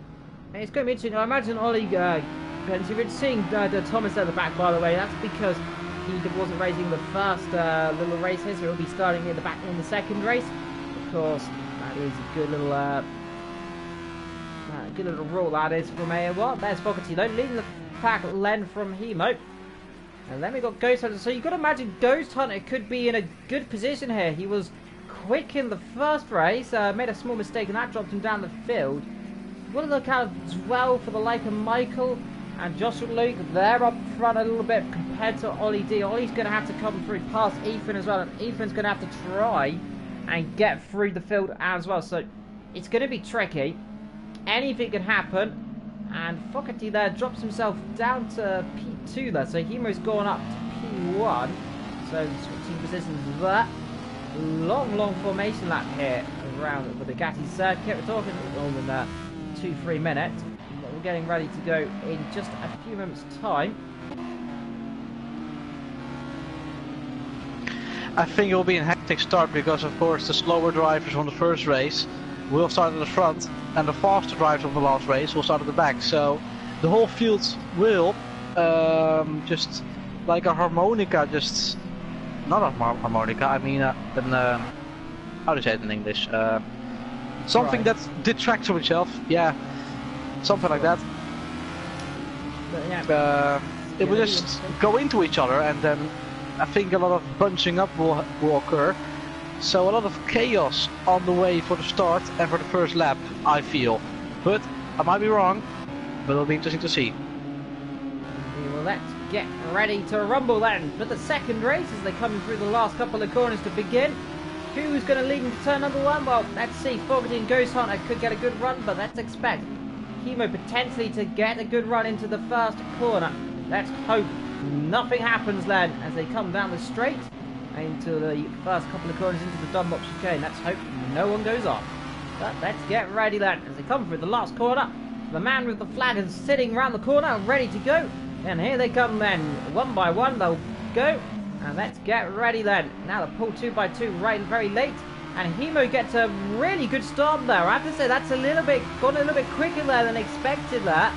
it's going to be interesting. I imagine Ollie, if you're seeing Thomas at the back, by the way, that's because he wasn't racing the first little race here, so he'll be starting at the back in the second race. Of course, that is a good little rule that is from AOR. There's Bugatti though, leading the pack, Len from Hemo. And then we got Ghost Hunter. So you've got to imagine Ghost Hunter could be in a good position here. He was quick in the first race, made a small mistake and that dropped him down the field. You've got to look out as well for the like of Michael and Joshua Luke. They're up front a little bit compared to Ollie D. Ollie's going to have to come through past Ethan as well, and Ethan's going to have to try and get through the field as well. So it's going to be tricky. Anything can happen. And Fogarty there drops himself down to P2 there. So Hemo's gone up to P1. So switching positions there. Long formation lap here around the Bugatti circuit. We're talking more than 2-3 minutes. But we're getting ready to go in just a few moments' time. I think it will be a hectic start because, of course, the slower drivers from the first race will start at the front, and the faster drivers of the last race will start at the back. So the whole field will just like a harmonica, just not a harmonica. I mean, how do you say it in English? Something that detracts from itself. Yeah, something like that. But, yeah. It will just go into each other, and then I think a lot of bunching up will occur. So a lot of chaos on the way for the start and for the first lap, I feel. But I might be wrong, but it'll be interesting to see. Well, let's get ready to rumble then for the second race as they're coming through the last couple of corners to begin. Who's going to lead into turn number one? Well, let's see. Fogarty and Ghost Hunter could get a good run, but let's expect Hemo potentially to get a good run into the first corner. Let's hope nothing happens then as they come down the straight into the first couple of corners into the Dunlop chicane. Let's hope no one goes off. But let's get ready then as they come through the last corner. The man with the flag is sitting around the corner ready to go. And here they come then. One by one they'll go. And let's get ready then. Now the pull 2x2 right very late. And Hemo gets a really good start there. I have to say that's gone a little bit quicker there than expected there.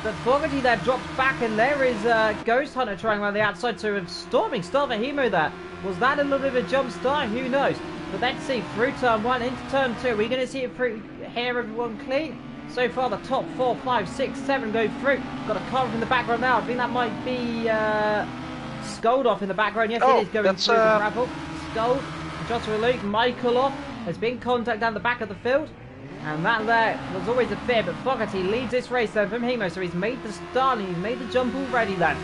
But Fogarty there drops back, and there is Ghost Hunter trying around the outside. So a storming start for Hemo there. Was that a little bit of a jump start? Who knows? But let's see, through turn 1 into turn 2. We're going to see it through here, everyone clean. So far the top 4, 5, 6, 7 go through. Got a car in the background now. I think that might be Scold off in the background. Yes, it is going through the gravel. Scold, Joshua Luke, Michael off. There's been contact down the back of the field. And that there was always a fear, but Fogarty leads this race then from Hemo. So he's made the start and he's made the jump already then.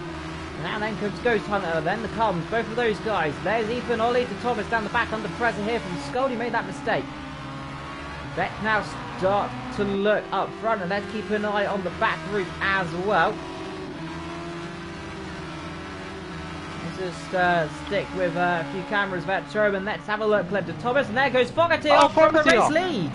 Now then comes Ghost Hunter, then the Combs, both of those guys. There's Ethan, Ollie to Thomas down the back under pressure here from Scold. He made that mistake. Let's now start to look up front, and let's keep an eye on the back route as well. Let's just stick with a few cameras about Sherman. Let's have a look left to Thomas, and there goes Fogarty off from the race lead.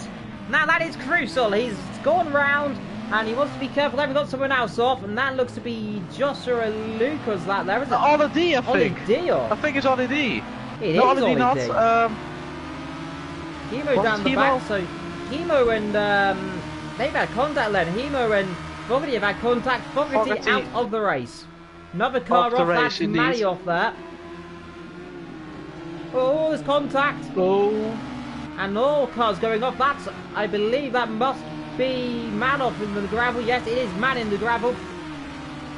Now that is crucial. He's gone round. And he wants to be careful. Then we've got someone else off, and that looks to be Joshua Lucas. That there is it? Ollie D, I think. Ollie D off. I think it's Ollie D. It no, is Ollie D not. Hemo down the back. So Hemo and they've had contact then. Hemo and Fogarty have had contact. Fogarty out of the race. Another car off. That's Matty off there. Oh, there's contact. Oh. And all cars going off. That's, I believe, that must be man off in the gravel. Yes, it is man in the gravel.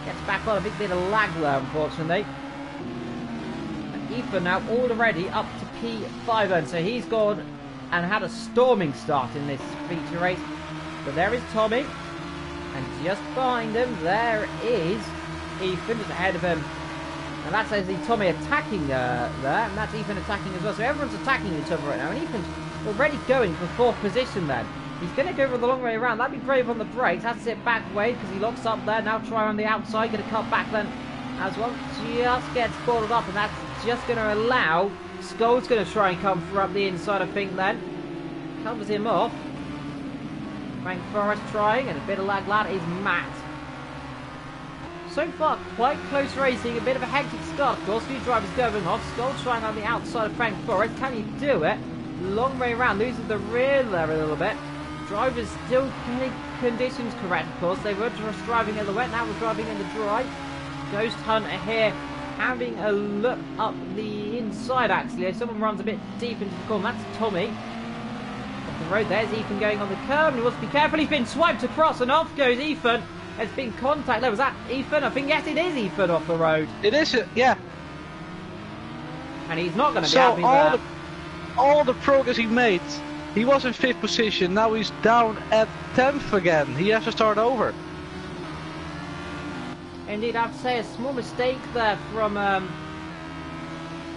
Gets back on a big bit of lag there, unfortunately. And Ethan now already up to P5 then, so he's gone and had a storming start in this feature race. But there is Tommy. And just behind him, there is Ethan just ahead of him. And that's actually Tommy attacking there, and that's Ethan attacking as well. So everyone's attacking each other right now. And Ethan's already going for 4th position then. He's going to go for the long way around. That'd be brave on the brakes. Has to sit back way because he locks up there. Now try on the outside. Going to cut back then as well. Just gets balled up, and that's just going to allow Skull's going to try and come through up the inside, I think then. Covers him off. Frank Forrest trying, and a bit of lag lad is Matt. So far, quite close racing, a bit of a hectic start, of course. Few drivers going off. Skull trying on the outside of Frank Forrest. Can he do it? Long way around, loses the rear there a little bit. Drivers still getting conditions correct, of course. They were just driving in the wet, now we're driving in the dry. Ghost Hunter here, having a look up the inside, actually. Someone runs a bit deep into the corner. That's Tommy. Off the road, there's Ethan going on the curb, and he wants to be careful. He's been swiped across, and off goes Ethan. There's been contact there. Was that Ethan? I think, yes, it is Ethan off the road. It is, yeah. And he's not going to be happy there. All the progress he made, he was in 5th position, now he's down at 10th again. He has to start over. Indeed, I have to say a small mistake there from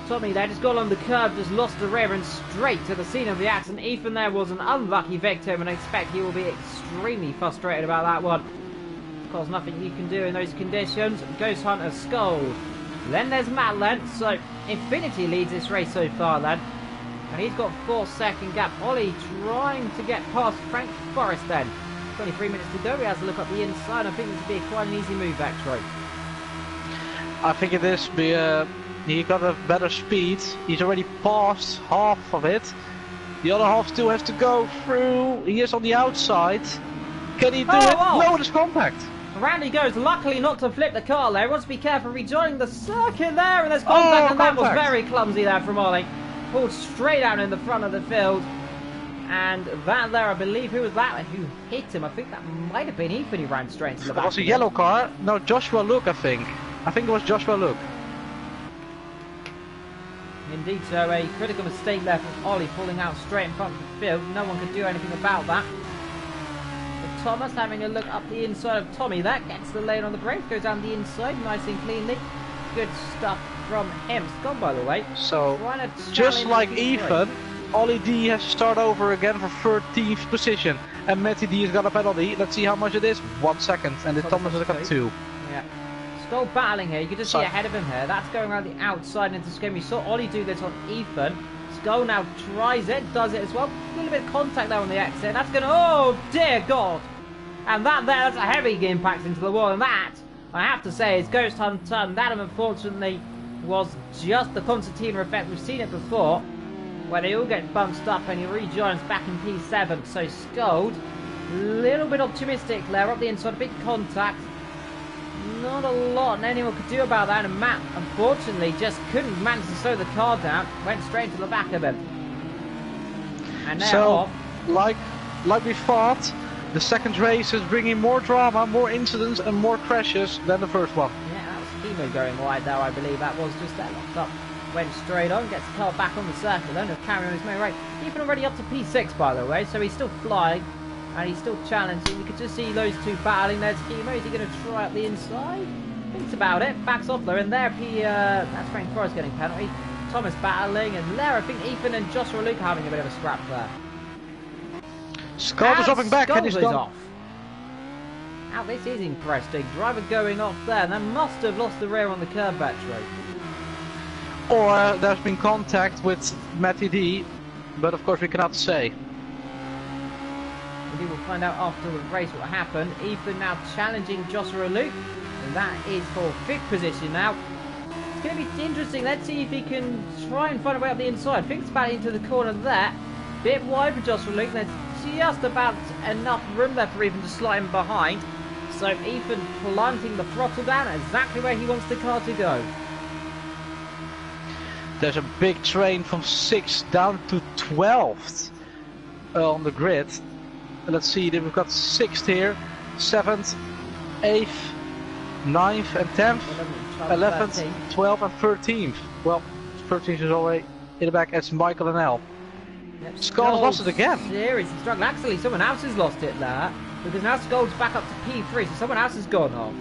Tommy there. Just got on the curb, just lost the rear and straight to the scene of the accident. Ethan there was an unlucky victim, and I expect he will be extremely frustrated about that one. Of course, nothing you can do in those conditions. Ghost Hunter scold. Then there's Matt Lent, so Infinity leads this race so far then. And he's got 4-second gap. Ollie trying to get past Frank Forrest then. 23 minutes to go. He has to look up the inside. I think this will be quite an easy move, actually. I think it is. He got a better speed. He's already passed half of it. The other half still has to go through. He is on the outside. Can he do it? Oh. No, it's compact. Around he goes. Luckily not to flip the car there. He wants to be careful rejoining the circuit there. And there's contact. And that was very clumsy there from Ollie. Pulled straight out in the front of the field. And that there, I believe, who was that? Who hit him? I think that might have been Ethan who ran straight into the back. It was a yellow car. No, Joshua Luke, I think. I think it was Joshua Luke. Indeed, so a critical mistake there from Ollie, pulling out straight in front of the field. No one could do anything about that. But Thomas having a look up the inside of Tommy. That gets the lane on the brake, goes down the inside nice and cleanly. Good stuff from him. Scott, by the way. So, just like Ethan, Ollie D has to start over again for 13th position. And Matty D has got a penalty. Let's see how much it is. 1 second. And the Thomas has got 2. Yeah. Skull battling here. You can just see ahead of him here. That's going around the outside into the screen. We saw Ollie do this on Ethan. Skull now tries it, does it as well. A little bit of contact there on the exit. That's going to... Oh, dear God. And that's a heavy impact into the wall. And that, I have to say, is Ghost Hunter. And that, unfortunately, was just the concertina effect. We've seen it before, where they all get bunched up and he rejoins back in P7. So Scold, a little bit optimistic there up the inside, a big contact. Not a lot anyone could do about that, and Matt unfortunately just couldn't manage to slow the car down, went straight to the back of him. And they're off. Like we thought, the second race is bringing more drama, more incidents and more crashes than the first one. Yeah, that was Kimo going wide there, I believe. That was just that locked up. Went straight on, gets the car back on the circle then, of carrying on his main right. Even already up to P6 by the way, so he's still flying and he's still challenging. You could just see those two battling. There's Kimo. Is he going to try up the inside? Thinks about it, backs off there, and there that's Frank Forrest getting penalty. Thomas battling, and there I think Ethan and Joshua Luke having a bit of a scrap there. Scott is dropping back and he's off. Now this is interesting. Driver going off there, and they must have lost the rear on the curb battery. Or there's been contact with Matty D, but of course we cannot say. We will find out after the race what happened. Ethan now challenging Joshua Luke, and that is for 5th position now. It's going to be interesting. Let's see if he can try and find a way up the inside. Thinks about it into the corner there. Bit wide for Joshua Luke. There's just about enough room there for Ethan to slide him behind. So Ethan planting the throttle down exactly where he wants the car to go. There's a big train from 6th down to 12th on the grid. Let's see, we've got 6th here, 7th, 8th, 9th and 10th, 11th, 12th and 13th. Well, 13th is already in the back as Michael and Al. Skull's lost it again. Seriously struggling. Actually, someone else has lost it there. Because now Skull's back up to P3, so someone else has gone off.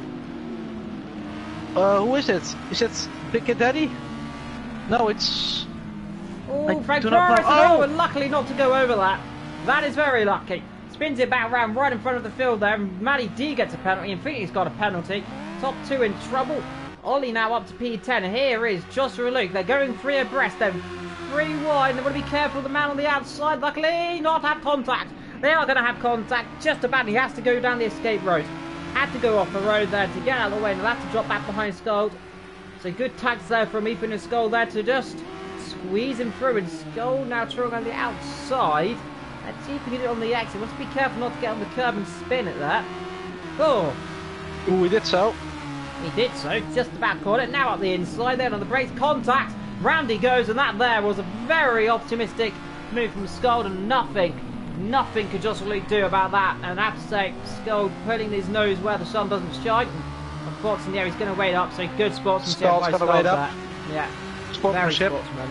Who is it? Is it Big Daddy? No, it's... Oh, Frank Forrest! Oh, and luckily not to go over that. That is very lucky. Spins it back round right in front of the field there. And Matty D gets a penalty. Infinity's got a penalty. Top two in trouble. Ollie now up to P10. And here is Joshua Luke. They're going three abreast. Then three wide. They've got to be careful of the man on the outside. Luckily, not have contact. They are going to have contact just about. He has to go down the escape road. Had to go off the road there to get out of the way. And they'll have to drop back behind Skull. So good tags there from Ethan and Skull there to just squeeze him through. And Skull now trying on the outside. Let's see if we can get it on the exit. Must be careful not to get on the curb and spin at that. Oh. Ooh, he did so. He did so. Just about caught it. Now up the inside there on the brakes. Contact. Round he goes. And that there was a very optimistic move from Skull. And nothing could Joshua Luke do about that. And I have to say, Skull putting his nose where the sun doesn't shine. Unfortunately, he's going to wait up. So good sportsmanship by Skull. Wait up. Yeah. Sportsmanship. Very sportsman.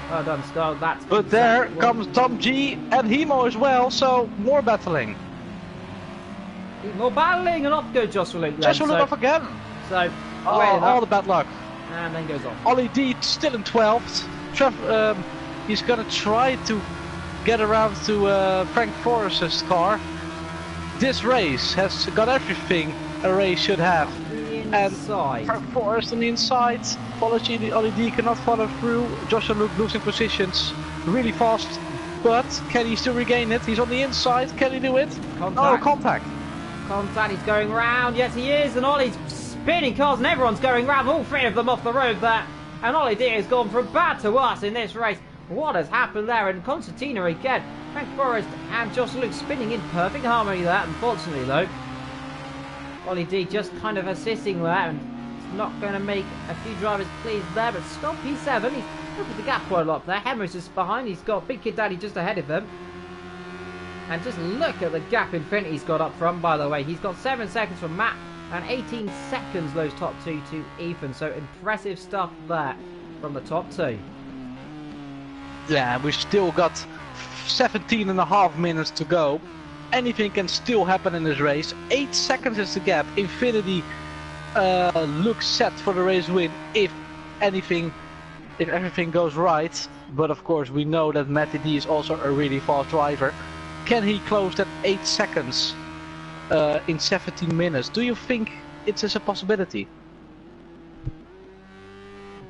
Well done, Skull. That's but there comes Tom G and Hemo as well, so more battling. More battling, and off goes Joshua Luke. Joshua Luke off again. So, all the bad luck. And then goes off. Ollie D still in 12th. He's going to try to get around to Frank Forrest's car. This race has got everything a race should have. And Frank Forrest on the inside. Apology, Ollie D cannot follow through. Joshua Luke losing positions really fast. But can he still regain it? He's on the inside. Can he do it? Contact. Oh, contact. Contact, he's going round. Yes, he is. And Ollie's spinning cars and everyone's going round. All three of them off the road there. And Ollie D has gone from bad to worse in this race. What has happened there? And Concertina again. Frank Forrest and Joshua Luke spinning in perfect harmony there. Unfortunately, though, Ollie D just kind of assisting there, and it's not going to make a few drivers pleased there, but Skull P7, he's opened the gap quite a lot there. Hemmer's just behind, he's got Big Kid Daddy just ahead of them. And just look at the gap Infinity's got up front, by the way. He's got 7 seconds from Matt, and 18 seconds those top two to Ethan, so impressive stuff there from the top two. Yeah, we've still got 17.5 minutes to go. Anything can still happen in this race. 8 seconds is the gap. Infinity looks set for the race win if everything goes right. But of course we know that Matty D is also a really fast driver. Can he close that 8 seconds in 17 minutes? Do you think it is a possibility?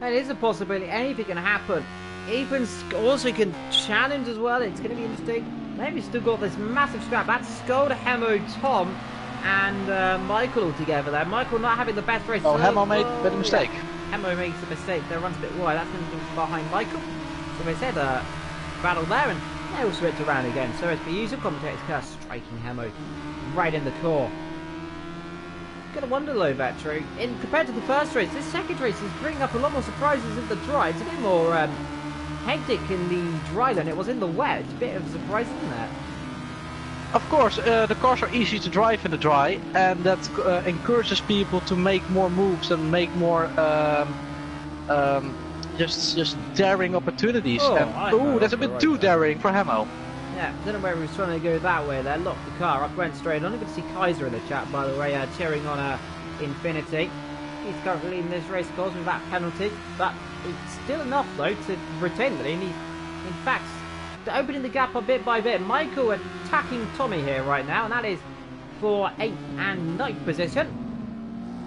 It is a possibility. Anything can happen. Ethan also can challenge as well. It's going to be interesting. Maybe still got this massive scrap. That's Skull, Hemo, Tom, and Michael all together there. Michael not having the best race. Oh, Hemo made a bit of a mistake. Yeah. Hemo makes a mistake. There, runs a bit wide. That's going to be behind Michael. So they said battle there, and they all switch around again. So as per usual, commentators curse striking Hemo right in the core. Gonna wonder though, Vetru, compared to the first race, this second race is bringing up a lot more surprises in the dry. It's a bit more hectic in the dry than it was in the wet. It's a bit of a surprise, isn't it? Of course, the cars are easy to drive in the dry, and that encourages people to make more moves and make more just daring opportunities. Oh, that's a bit too daring for Hemo. Yeah, don't know where he was trying to go that way there. Locked the car up, went straight on. You can see Kaiser in the chat, by the way, cheering on Infinity. He's currently leading this race, of course, with that penalty, but it's still enough, though, to retain the lead. He's, in fact, opening the gap up bit by bit. Michael attacking Tommy here right now, and that is for 8th and 9th position.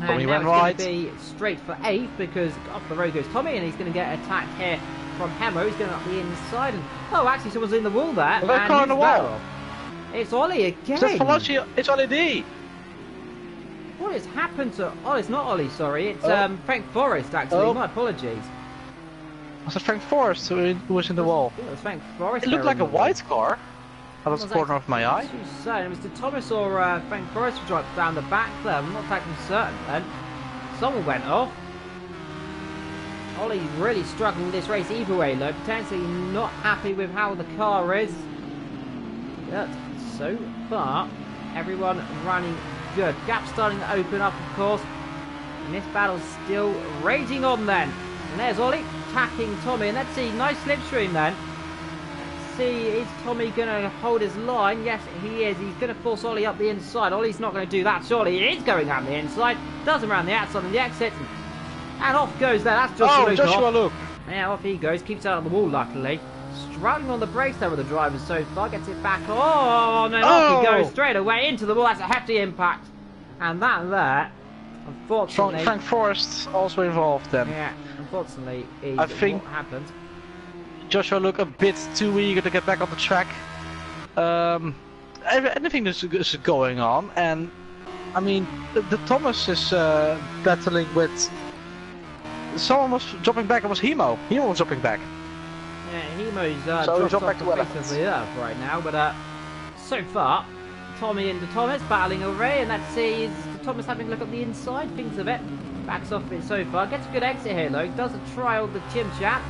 Tommy and went now right. It's going to be straight for 8th, because off the road goes Tommy, and he's going to get attacked here from Hemo. He's going up the inside, and oh, actually, someone's in the wall there. Well, car on the wall. It's Ollie again. It's Ollie D. What has happened to... Oh, it's not Ollie, sorry. It's Frank Forrest, actually. My apologies. Was it Frank Forrest who was in the wall? It was Frank Forrest. It looked like a white car. That was the corner of my eye. It was Mr. Thomas or Frank Forrest who dropped down the back there. I'm not exactly certain then. Someone went off. Ollie's really struggling with this race either way, though. Potentially not happy with how the car is. But so far, everyone running good. Gap starting to open up, of course. And this battle's still raging on then. And there's Ollie attacking Tommy. And let's see, nice slipstream then. see, is Tommy going to hold his line? Yes, he is. He's going to force Ollie up the inside. Ollie's not going to do that, surely. He is going around the inside. Does him around the outside and the exit. And off goes there. That's Joshua Luke. Yeah, off he goes. Keeps out of the wall, luckily. Struggling on the brakes there with the drivers so far. Gets it back. Oh, and then off he goes straight away into the wall. That's a hefty impact. And that there, unfortunately... Frank Forrest also involved then. Yeah, unfortunately, is I think what happened. Joshua looked a bit too eager to get back on the track. Anything is going on, and I mean, the Thomas is battling with... Someone was dropping back, it was Hemo. Hemo was dropping back. Yeah, Hemo's so dropped off the face of the earth right now, but so far, Tommy into Thomas battling away, and let's see, is Thomas having a look at the inside, thinks of it, backs off it so far, gets a good exit here though, does a trial the Chim Chat,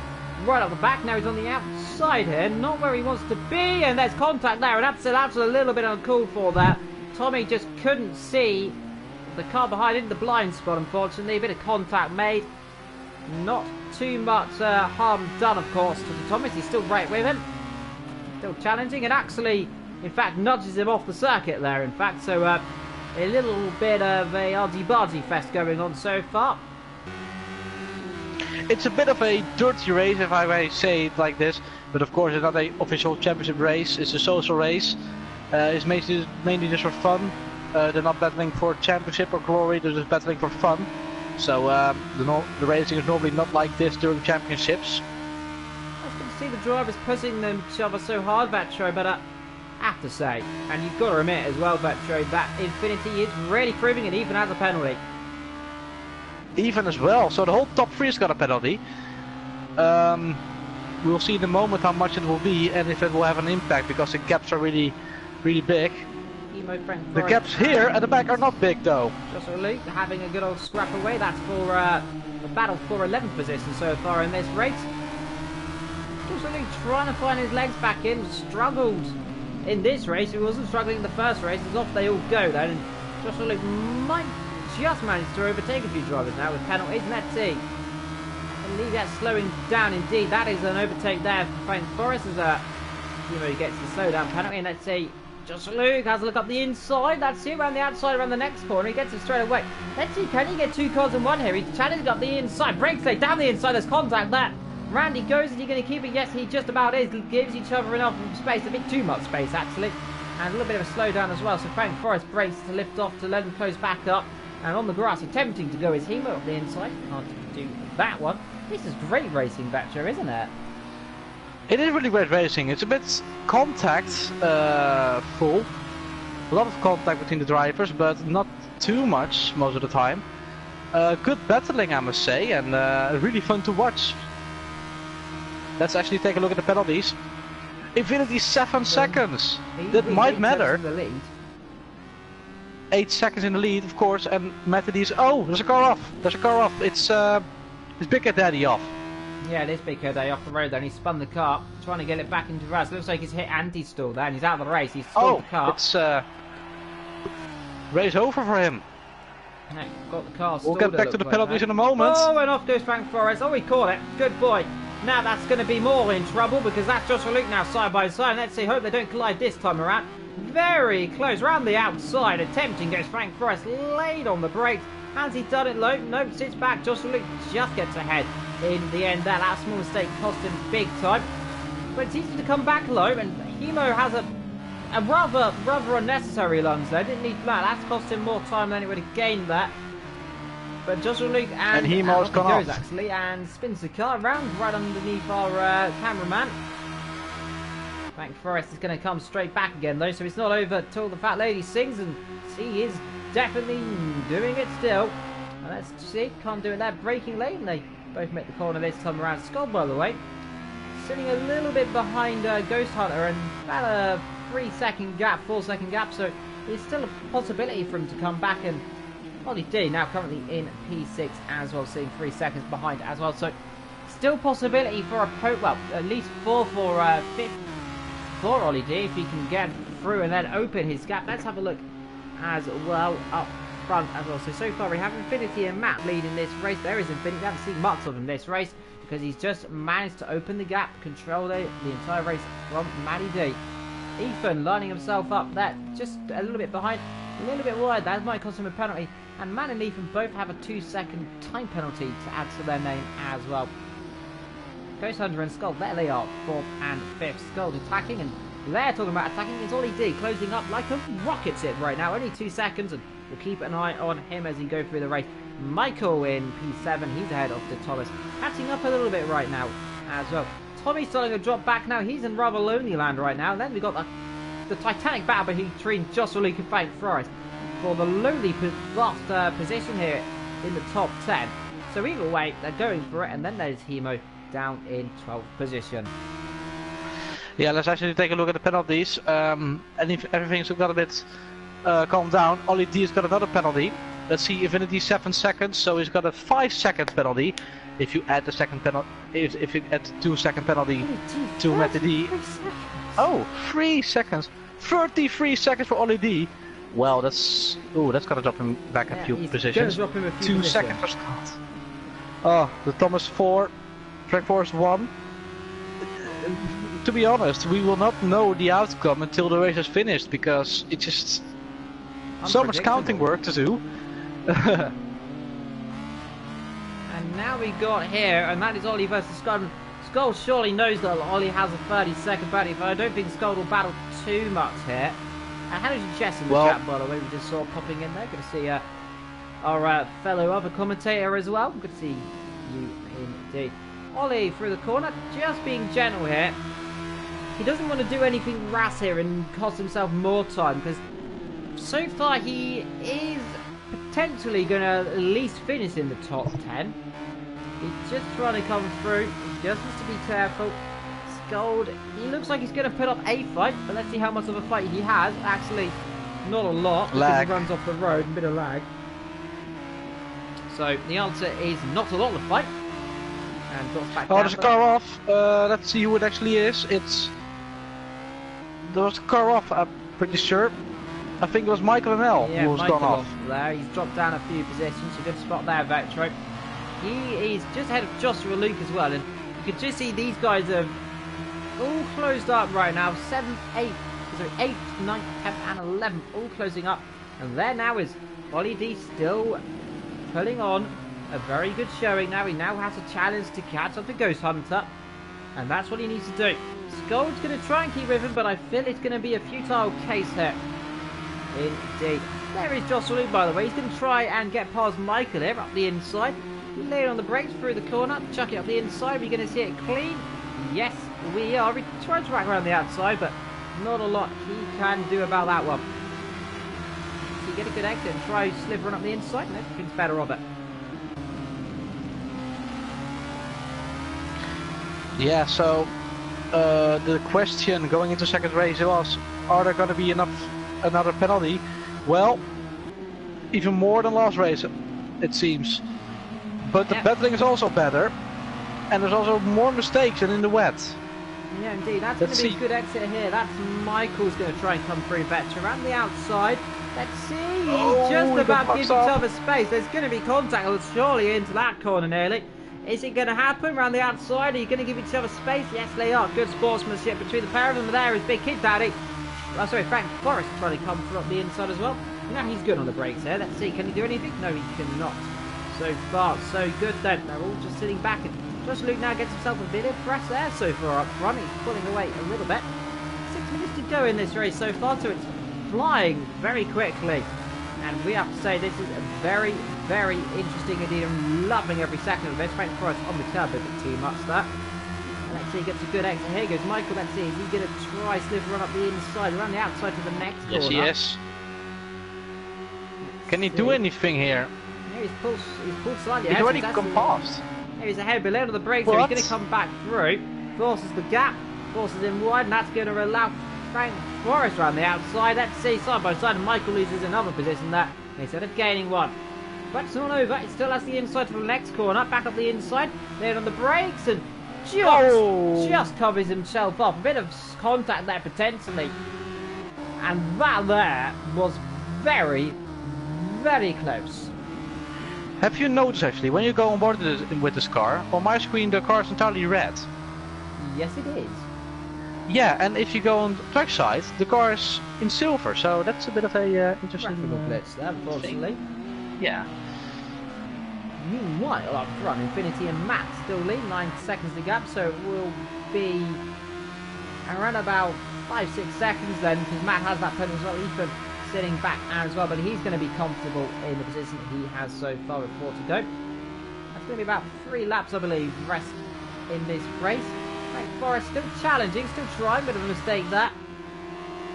right up the back, now he's on the outside here, not where he wants to be, and there's contact there, and that's a little bit uncalled for there. Tommy just couldn't see the car behind him, the blind spot unfortunately, a bit of contact made. Not too much harm done, of course, to the Thomas. He's still right with him. Still challenging, and actually, in fact, nudges him off the circuit there, in fact. So, a little bit of a argy-bargy fest going on so far. It's a bit of a dirty race, if I may say it like this. But of course, it's not an official championship race. It's a social race. It's mainly just for fun. They're not battling for championship or glory. They're just battling for fun. So the racing is normally not like this during championships. I was going to see the drivers pushing each other so hard, Vetro, but I have to say, and you've got to admit as well, Vetro, that Infinity is really proving it even as a penalty. Even as well, so the whole top three has got a penalty. We'll see in a moment how much it will be and if it will have an impact, because the gaps are really, really big. The gaps here at the back are not big though. Joshua Luke having a good old scrap away. That's for a battle for 11th position so far in this race. Joshua Luke trying to find his legs back in. Struggled in this race. He wasn't struggling in the first race. As off they all go then. And Joshua Luke might just manage to overtake a few drivers now with penalties. Let's see. I believe that's slowing down indeed. That is an overtake there for Frank Forrest as he gets the slowdown penalty. And let's see. Joshua Luke has a look up the inside. That's it, around the outside, around the next corner. He gets it straight away. Let's see, can he get two cars in one here? He's challenging up the inside. Brakes late down the inside. There's contact there. Randy goes. Is he going to keep it? Yes, he just about is. Gives each other enough space. A bit too much space, actually. And a little bit of a slowdown as well. So Frank Forrest brakes to lift off to let him close back up. And on the grass, attempting to go is Hemo up the inside. Can't do that one. This is great racing, Batcher, isn't it? It is really great racing. It's a bit contact full. A lot of contact between the drivers, but not too much most of the time. Good battling, I must say, and really fun to watch. Let's actually take a look at the penalties. Infinity 7 seconds. That might matter. 8 seconds in the lead, of course, and Methodist. Oh, there's a car off. There's a car off. It's Big Cat Daddy off. Yeah, it is Big Cat Daddy off the road then. He spun the car, trying to get it back into reverse. Looks like he's hit anti-stall there, and he's out of the race. He's stalled the car. It's race over for him. No, got the car stalled. We'll get back to the penalties in a moment. Oh, and off goes Frank Forrest. Oh, he caught it. Good boy. Now that's going to be more in trouble because that's Joshua Luke now side by side. Let's see, hope they don't collide this time around. Very close, round the outside, attempting goes Frank Forrest, laid on the brakes. Has he done it low? Nope, sits back. Joshua Luke just gets ahead in the end there. That small mistake cost him big time. But it's easy to come back low, and Hemo has a rather unnecessary lunge there. Didn't need that. That's cost him more time than it would have gained that. But Joshua Luke and Hemo's gone goes off. Actually, and spins the car around right underneath our cameraman. Frank Forrest is going to come straight back again though, so it's not over till the fat lady sings, and she is definitely doing it still. And let's see, can't do it there. Braking late, and they both make the corner this time around. Scott, by the way, sitting a little bit behind Ghost Hunter, and about a 3-second gap, 4-second gap, so there's still a possibility for him to come back. And Ollie D now currently in P6 as well, sitting 3 seconds behind as well, so still possibility for a well, at least 4 for 5th for Ollie D if he can get through and then open his gap. Let's have a look as well up front as well. So far we have Infinity and Matt leading this race. There is Infinity, we haven't seen much of him this race. because he's just managed to open the gap, control the entire race from Matty D. Ethan lining himself up there, just a little bit behind, a little bit wide. That might cost him a penalty. And Matt and Ethan both have a 2-second time penalty to add to their name as well. Ghost Hunter and Skull, there they are, 4th and 5th. Skull attacking, and they're talking about attacking. It's Ollie D closing up like a rocket ship right now. Only 2 seconds, and we'll keep an eye on him as he goes through the race. Michael in P7, he's ahead of the Thomas. Catching up a little bit right now as well. Tommy's starting to drop back now. He's in rather lonely land right now. Then we've got the Titanic battle between Joshua Luke and Frank Forrest for the lowly last position here in the top 10. So either way, they're going for it. And then there's Hemo down in 12th position. Yeah, let's actually take a look at the penalties. Everything's got a bit calmed down. Ollie D has got another penalty. Let's see, Infinity 7 seconds, so he's got a 5-second penalty. If you add the second penalty, if you add the 2-second penalty to Matty D. Oh, 3 seconds. 33 seconds for Ollie D. Well, that's gonna drop him back a few positions. Drop him a few 2 positions. seconds for Scott. Oh, the Thomas 4, Frank Forrest 1. To be honest, we will not know the outcome until the race is finished, because it's just so much counting work to do. And now we got here, and that is Ollie versus Skull. Skull surely knows that Ollie has a 30-second penalty, but I don't think Skull will battle too much here. And how did you Jess in the chat, by the way? We just saw popping in there. Good to see our fellow other commentator as well. Good to see you indeed. Ollie through the corner, just being gentle here. He doesn't want to do anything rash here and cost himself more time, because so far he is potentially going to at least finish in the top 10. He's just trying to come through. He just needs to be careful. Scold, he looks like he's going to put up a fight, but let's see how much of a fight he has. Actually, not a lot, because lag. he runs off the road, a bit of lag. So the answer is not a lot of fight. And drops back down. There's a car off. Let's see who it actually is. There was a car off, I'm pretty sure. I think it was Michael and L who was Michael gone off. There. He's dropped down a few positions. A good spot there, Vectro. He is just ahead of Joshua Luke as well, and you can just see these guys are all closed up right now. 7th, 8th, sorry, 8th, 9th, 10th, and 11th, all closing up. And there now is Ollie D still pulling on a very good showing. Now he now has a challenge to catch up to Ghost Hunter, and that's what he needs to do. Skull's going to try and keep with him, but I feel it's going to be a futile case here. Indeed. There is Joshua Luke, by the way. He's going to try and get past Michael here up the inside. He's laying on the brakes through the corner, chuck it up the inside. We're going to see it clean. Yes, we are. We tried to rack around the outside, but not a lot he can do about that one. So you get a good exit and try slivering up the inside, and everything's better of it. Yeah, so the question going into second race was, are there going to be another penalty? Well, even more than last race, it seems. But the battling is also better, and there's also more mistakes than in the wet. Yeah, indeed. That's going to be a good exit here. That's Michael's going to try and come through better around the outside. Let's see. Just about gives each other space. There's going to be contact surely into that corner nearly. Is it going to happen around the outside? Are you going to give each other space? Yes, they are. Good sportsmanship between the pair of them. There is Big Kid Daddy. Oh, sorry, Frank Forrest trying to come through up the inside as well. Now he's good on the brakes here. Let's see, can he do anything? No, he cannot. So far, so good then. They're all just sitting back, and Josh Luke now gets himself a bit of press there so far up front. He's pulling away a little bit. 6 minutes to go in this race so far, so it's flying very quickly. And we have to say this is a very, very interesting indeed. I'm loving every second of this. Frank Forrest on the curb a bit too much there. Let's see, he gets a good exit. Here goes Michael. Let's see, is he going to try slivering up the inside, around the outside to the next corner? Yes, he is. Can he do anything here? Yeah, he's pulled slightly He's ahead. already come past. Here he's ahead, but on the brakes, so he's going to come back through. Forces the gap, forces him wide, and that's going to allow Frank Forrest around the outside. Let's see, side by side, and Michael loses another position there instead of gaining one. But it's not over. It still has the inside to the next corner. Back up the inside. There on the brakes, and just covers himself up. A bit of contact there potentially. And that there was very, very close. Have you noticed actually, when you go on board with this car, on my screen the car is entirely red? Yes, it is. Yeah, and if you go on trackside, the car is in silver, so that's a bit of a interesting Graphical glitch there, unfortunately. Yeah. Meanwhile, up front, Infinity and Matt still lead, 9 seconds to gap, so it will be around about 5-6 seconds then, because Matt has that penalty as well. Ethan sitting back as well, but he's going to be comfortable in the position he has so far with 4 to go. That's going to be about 3 laps, I believe, rest in this race. Forest still challenging, still trying, bit of a mistake there.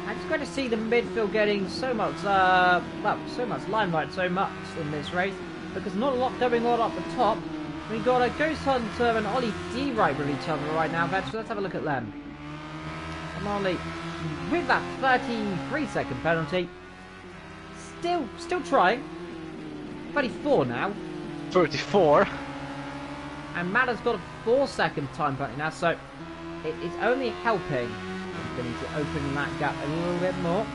I'm just going to see the midfield getting so much, so much limelight, so much in this race, because not a lot going on up the top. We've got a Ghost Hunter and Ollie D right with each other right now, so let's have a look at them. And Ollie, with that 33-second penalty, still trying. 34 now. 34. And Matt has got a 4-second time penalty now, so it is only helping Infinity opening that gap a little bit more.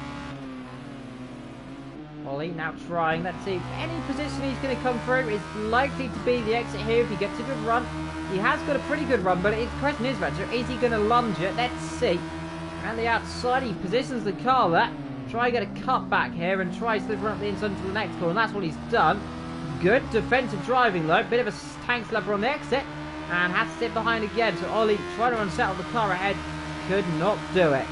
Ollie now trying. Let's see if any position he's going to come through is likely to be the exit here if he gets a good run. He has got a pretty good run, but the question is, Retro, is he going to lunge it? Let's see. And the outside, he positions the car there. Try and get a cut back here and try to slip run up the inside to the next corner, and that's what he's done. Good defensive driving though, bit of a tank slapper on the exit, and had to sit behind again. So Ollie trying to unsettle the car ahead, could not do it.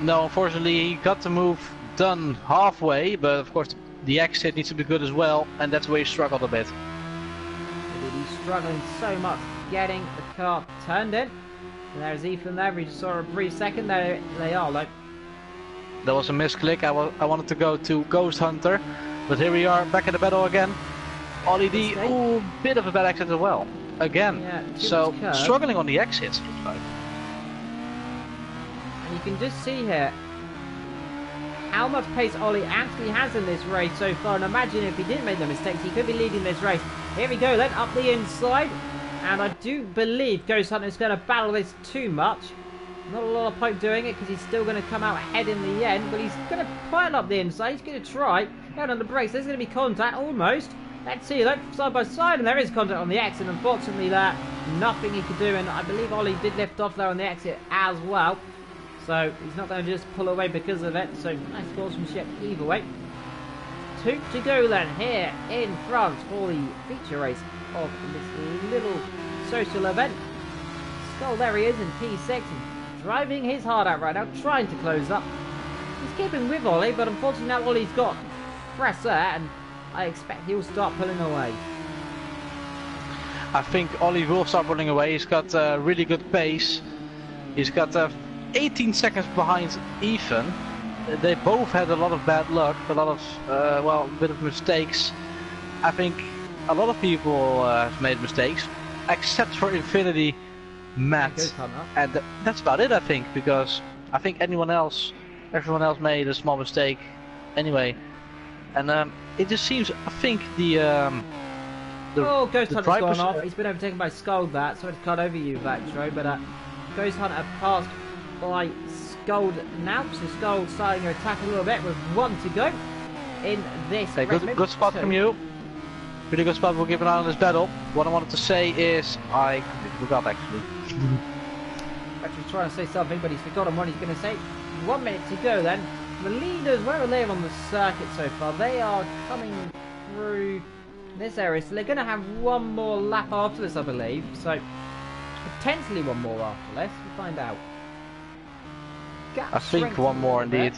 No, unfortunately he got the move done halfway, but of course the exit needs to be good as well, and that's where he struggled a bit. He's struggling so much getting the car turned in. And there's Ethan there, we just saw a brief second, there they are, like. That was a misclick. I wanted to go to Ghost Hunter, but here we are back in the battle again. Ollie D, ooh, bit of a bad exit as well. Again, yeah, so struggling on the exits. And you can just see here how much pace Ollie actually has in this race so far, and imagine if he didn't make the mistakes, he could be leading this race. Here we go then, up the inside, and I do believe Ghost Hunter is going to battle this too much. Not a lot of point doing it because he's still going to come out ahead in the end, but he's going to pile up the inside. He's going to try. Down on the brakes, there's going to be contact almost. Let's see though, side by side, and there is contact on the exit. Unfortunately, there nothing he could do, and I believe Ollie did lift off there on the exit as well. So he's not going to just pull away because of it. So nice sportsmanship either way. 2 to go then here in France for the feature race of this little social event. Skull, there he is in P6. Driving his heart out right now, trying to close up. He's keeping with Ollie, but unfortunately now Ollie's got press there, and I expect he'll start pulling away. I think Ollie will start pulling away. He's got really good pace. He's got 18 seconds behind Ethan. They both had a lot of bad luck, a lot of, well, a bit of mistakes. I think a lot of people have made mistakes, except for Infinity, Matt, and that's about it, I think, because I think everyone else made a small mistake anyway, and it just seems, I think Ghost Hunter's gone off. He's been overtaken by Scold there, sorry to cut over you, Vectro, but Ghost Hunter passed by Scold now, so Scold starting to attack a little bit with 1 to go in this race. Good spot from you. Really good spot. We'll keep an eye on this battle. What I wanted to say is I completely forgot actually. Actually trying to say something, but he's forgotten what he's going to say. 1 minute to go then. The leaders, where are they on the circuit so far? They are coming through this area, so they're going to have 1 more lap after this, I believe. So potentially 1 more after this. We'll find out. Gap I think 1 more indeed.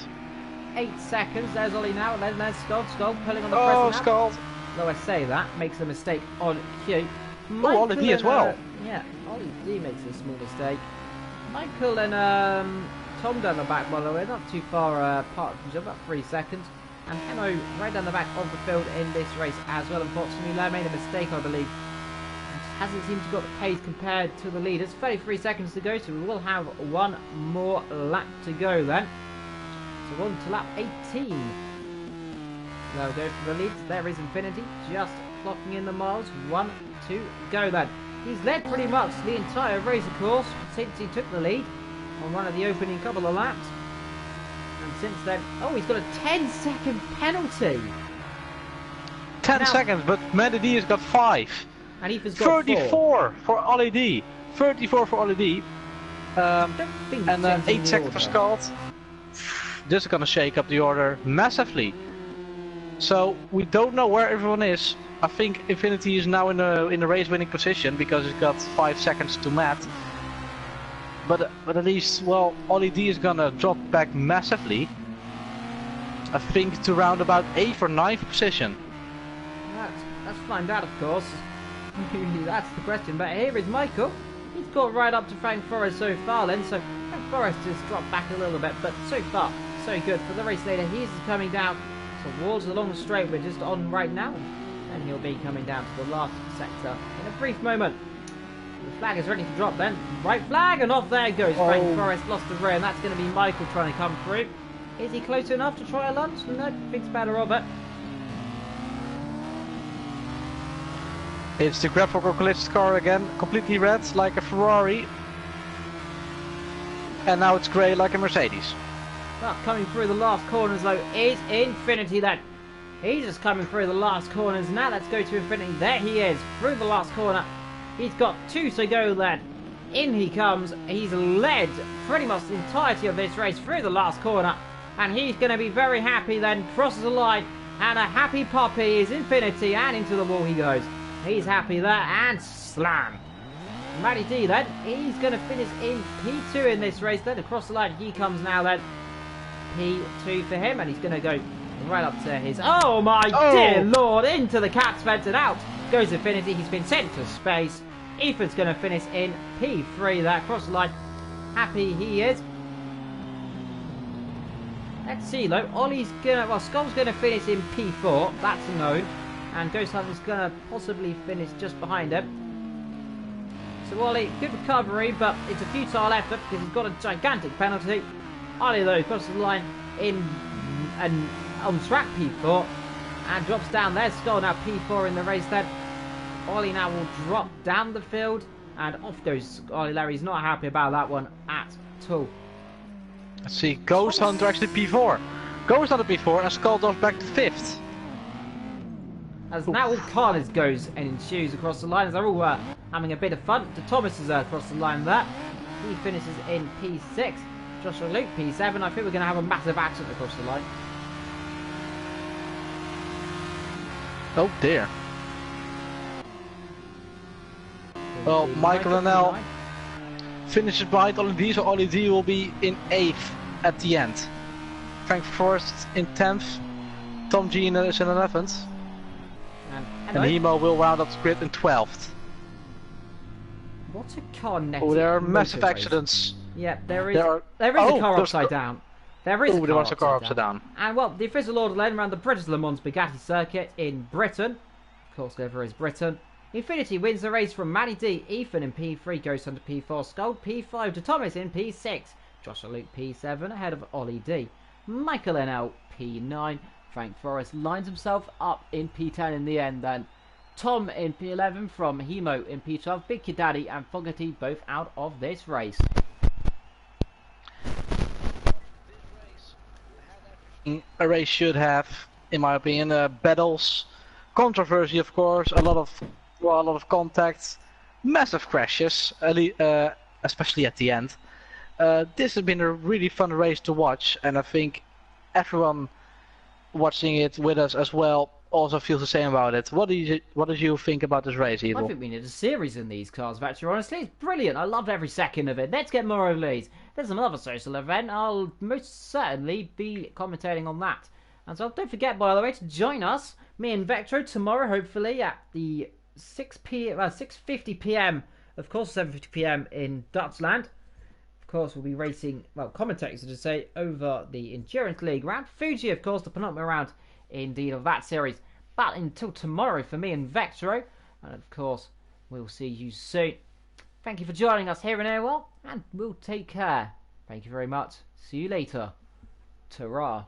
8 seconds. There's Ollie now, and then there's Skull. Skull pulling on the press. Oh, Skull! Though I say that, makes a mistake on Q. Oh, Ollie D as well. Yeah, Ollie D makes a small mistake. Michael and Tom down the back, by the way, not too far apart from each other, about 3 seconds. And Hemo right down the back of the field in this race as well. Unfortunately, Lair made a mistake, I believe. Hasn't seemed to got the pace compared to the leaders. 33 seconds to go, so we will have 1 more lap to go then. So on to lap 18. They'll go for the leads. There is Infinity, just clocking in the miles. 1 to go then. He's led pretty much the entire race, of course, since he took the lead on one of the opening couple of laps. And since then, oh, he's got a 10-second penalty. 10 Now, seconds, but Matty D has got 5. and Ethan's got 34 for Ollie D. 34 for Ollie D. And 8 seconds for Scott. This is gonna shake up the order massively. So we don't know where everyone is. I think Infinity is now in a race winning position because he's got 5 seconds to Matt. But at least, well, Ollie D is gonna drop back massively. I think to round about 8th or 9th position. Let's find out, of course. That's the question. But here is Michael. He's got right up to Frank Forrest so far then. So Frank Forrest just dropped back a little bit. But so far, so good. For the race leader, he's coming down towards the long straight we're just on right now. And he'll be coming down to the last sector in a brief moment. The flag is ready to drop then. Right flag, and off there goes. Frank Forrest lost the rear, and that's going to be Michael trying to come through. Is he close enough to try a lunge? No, thinks better of it. It's the graphical glitched car again, completely red like a Ferrari. And now it's grey like a Mercedes. Well, coming through the last corners though is Infinity then. He's just coming through the last corners. Now let's go to Infinity. There he is, through the last corner. He's got 2 to go then. In he comes. He's led pretty much the entirety of this race through the last corner. And he's going to be very happy then. Crosses the line. And a happy puppy is Infinity. And into the wall he goes. He's happy there. And slam. Matty D then. He's going to finish in P2 in this race. Then across the line he comes now then. P2 for him. And he's going to go right up to his... Oh my dear lord. Into the cat's fence and out goes Infinity. He's been sent to space. Ethan's going to finish in P3 there. Across the line. Happy he is. Let's see though, Skull's gonna finish in P4, that's a known. And Ghost Hunter's gonna possibly finish just behind him. So Ollie, good recovery, but it's a futile effort because he's got a gigantic penalty. Ollie though crosses the line in an on track P4 and drops down there. Skull now P4 in the race then. Ollie now will drop down the field and off goes Ollie Larry. He's not happy about that one at all. Let's see, Ghost Hunter actually P4. Ghost Hunter P4 and Skull off back to 5th. As now all carnage goes and ensues across the line as they're all having a bit of fun. De Thomas is across the line there. He finishes in P6. Joshua Luke P7. I think we're going to have a massive accident across the line. Oh dear. Well, Michael and L finishes behind Ollie D, so Ollie D will be in 8th at the end. Frank Forrest in 10th, Tom G is in 11th, and Hemo will round up the grid in 12th. What a carnetic. Oh, there are massive accidents. Yeah, there is a car upside down. There is a car upside down. And well, the official order then around the British Le Mans Bugatti circuit in Britain. Of course, over is Britain. Infinity wins the race from Matty D. Ethan in P3 goes under P4. Skull P5 to Thomas in P6. Joshua Luke P7 ahead of Ollie D. Michael NL P9. Frank Forrest lines himself up in P10 in the end then. Tom in P11 from Hemo in P12. Big Kid Daddy and Bugatti both out of this race. A race should have, in my opinion, battles, controversy of course, a lot of contacts, massive crashes, especially at the end. This has been a really fun race to watch, and I think everyone watching it with us as well also feels the same about it. What did you think about this race, Evil? I think we need a series in these cars, Vector. Honestly, it's brilliant. I loved every second of it. Let's get more of these. There's another social event. I'll most certainly be commentating on that. And so don't forget, by the way, to join us, me and Vectro, tomorrow, hopefully, at the 6:50 p.m. Of course, 7:50 p.m. in Dutchland. Of course, we'll be racing, well, commentating, so to say, over the Endurance League round. Fuji, of course, the penultimate round, indeed, of that series. But until tomorrow for me and Vectro, and of course, we'll see you soon. Thank you for joining us here in AOR, and we'll take care. Thank you very much. See you later. Ta-ra.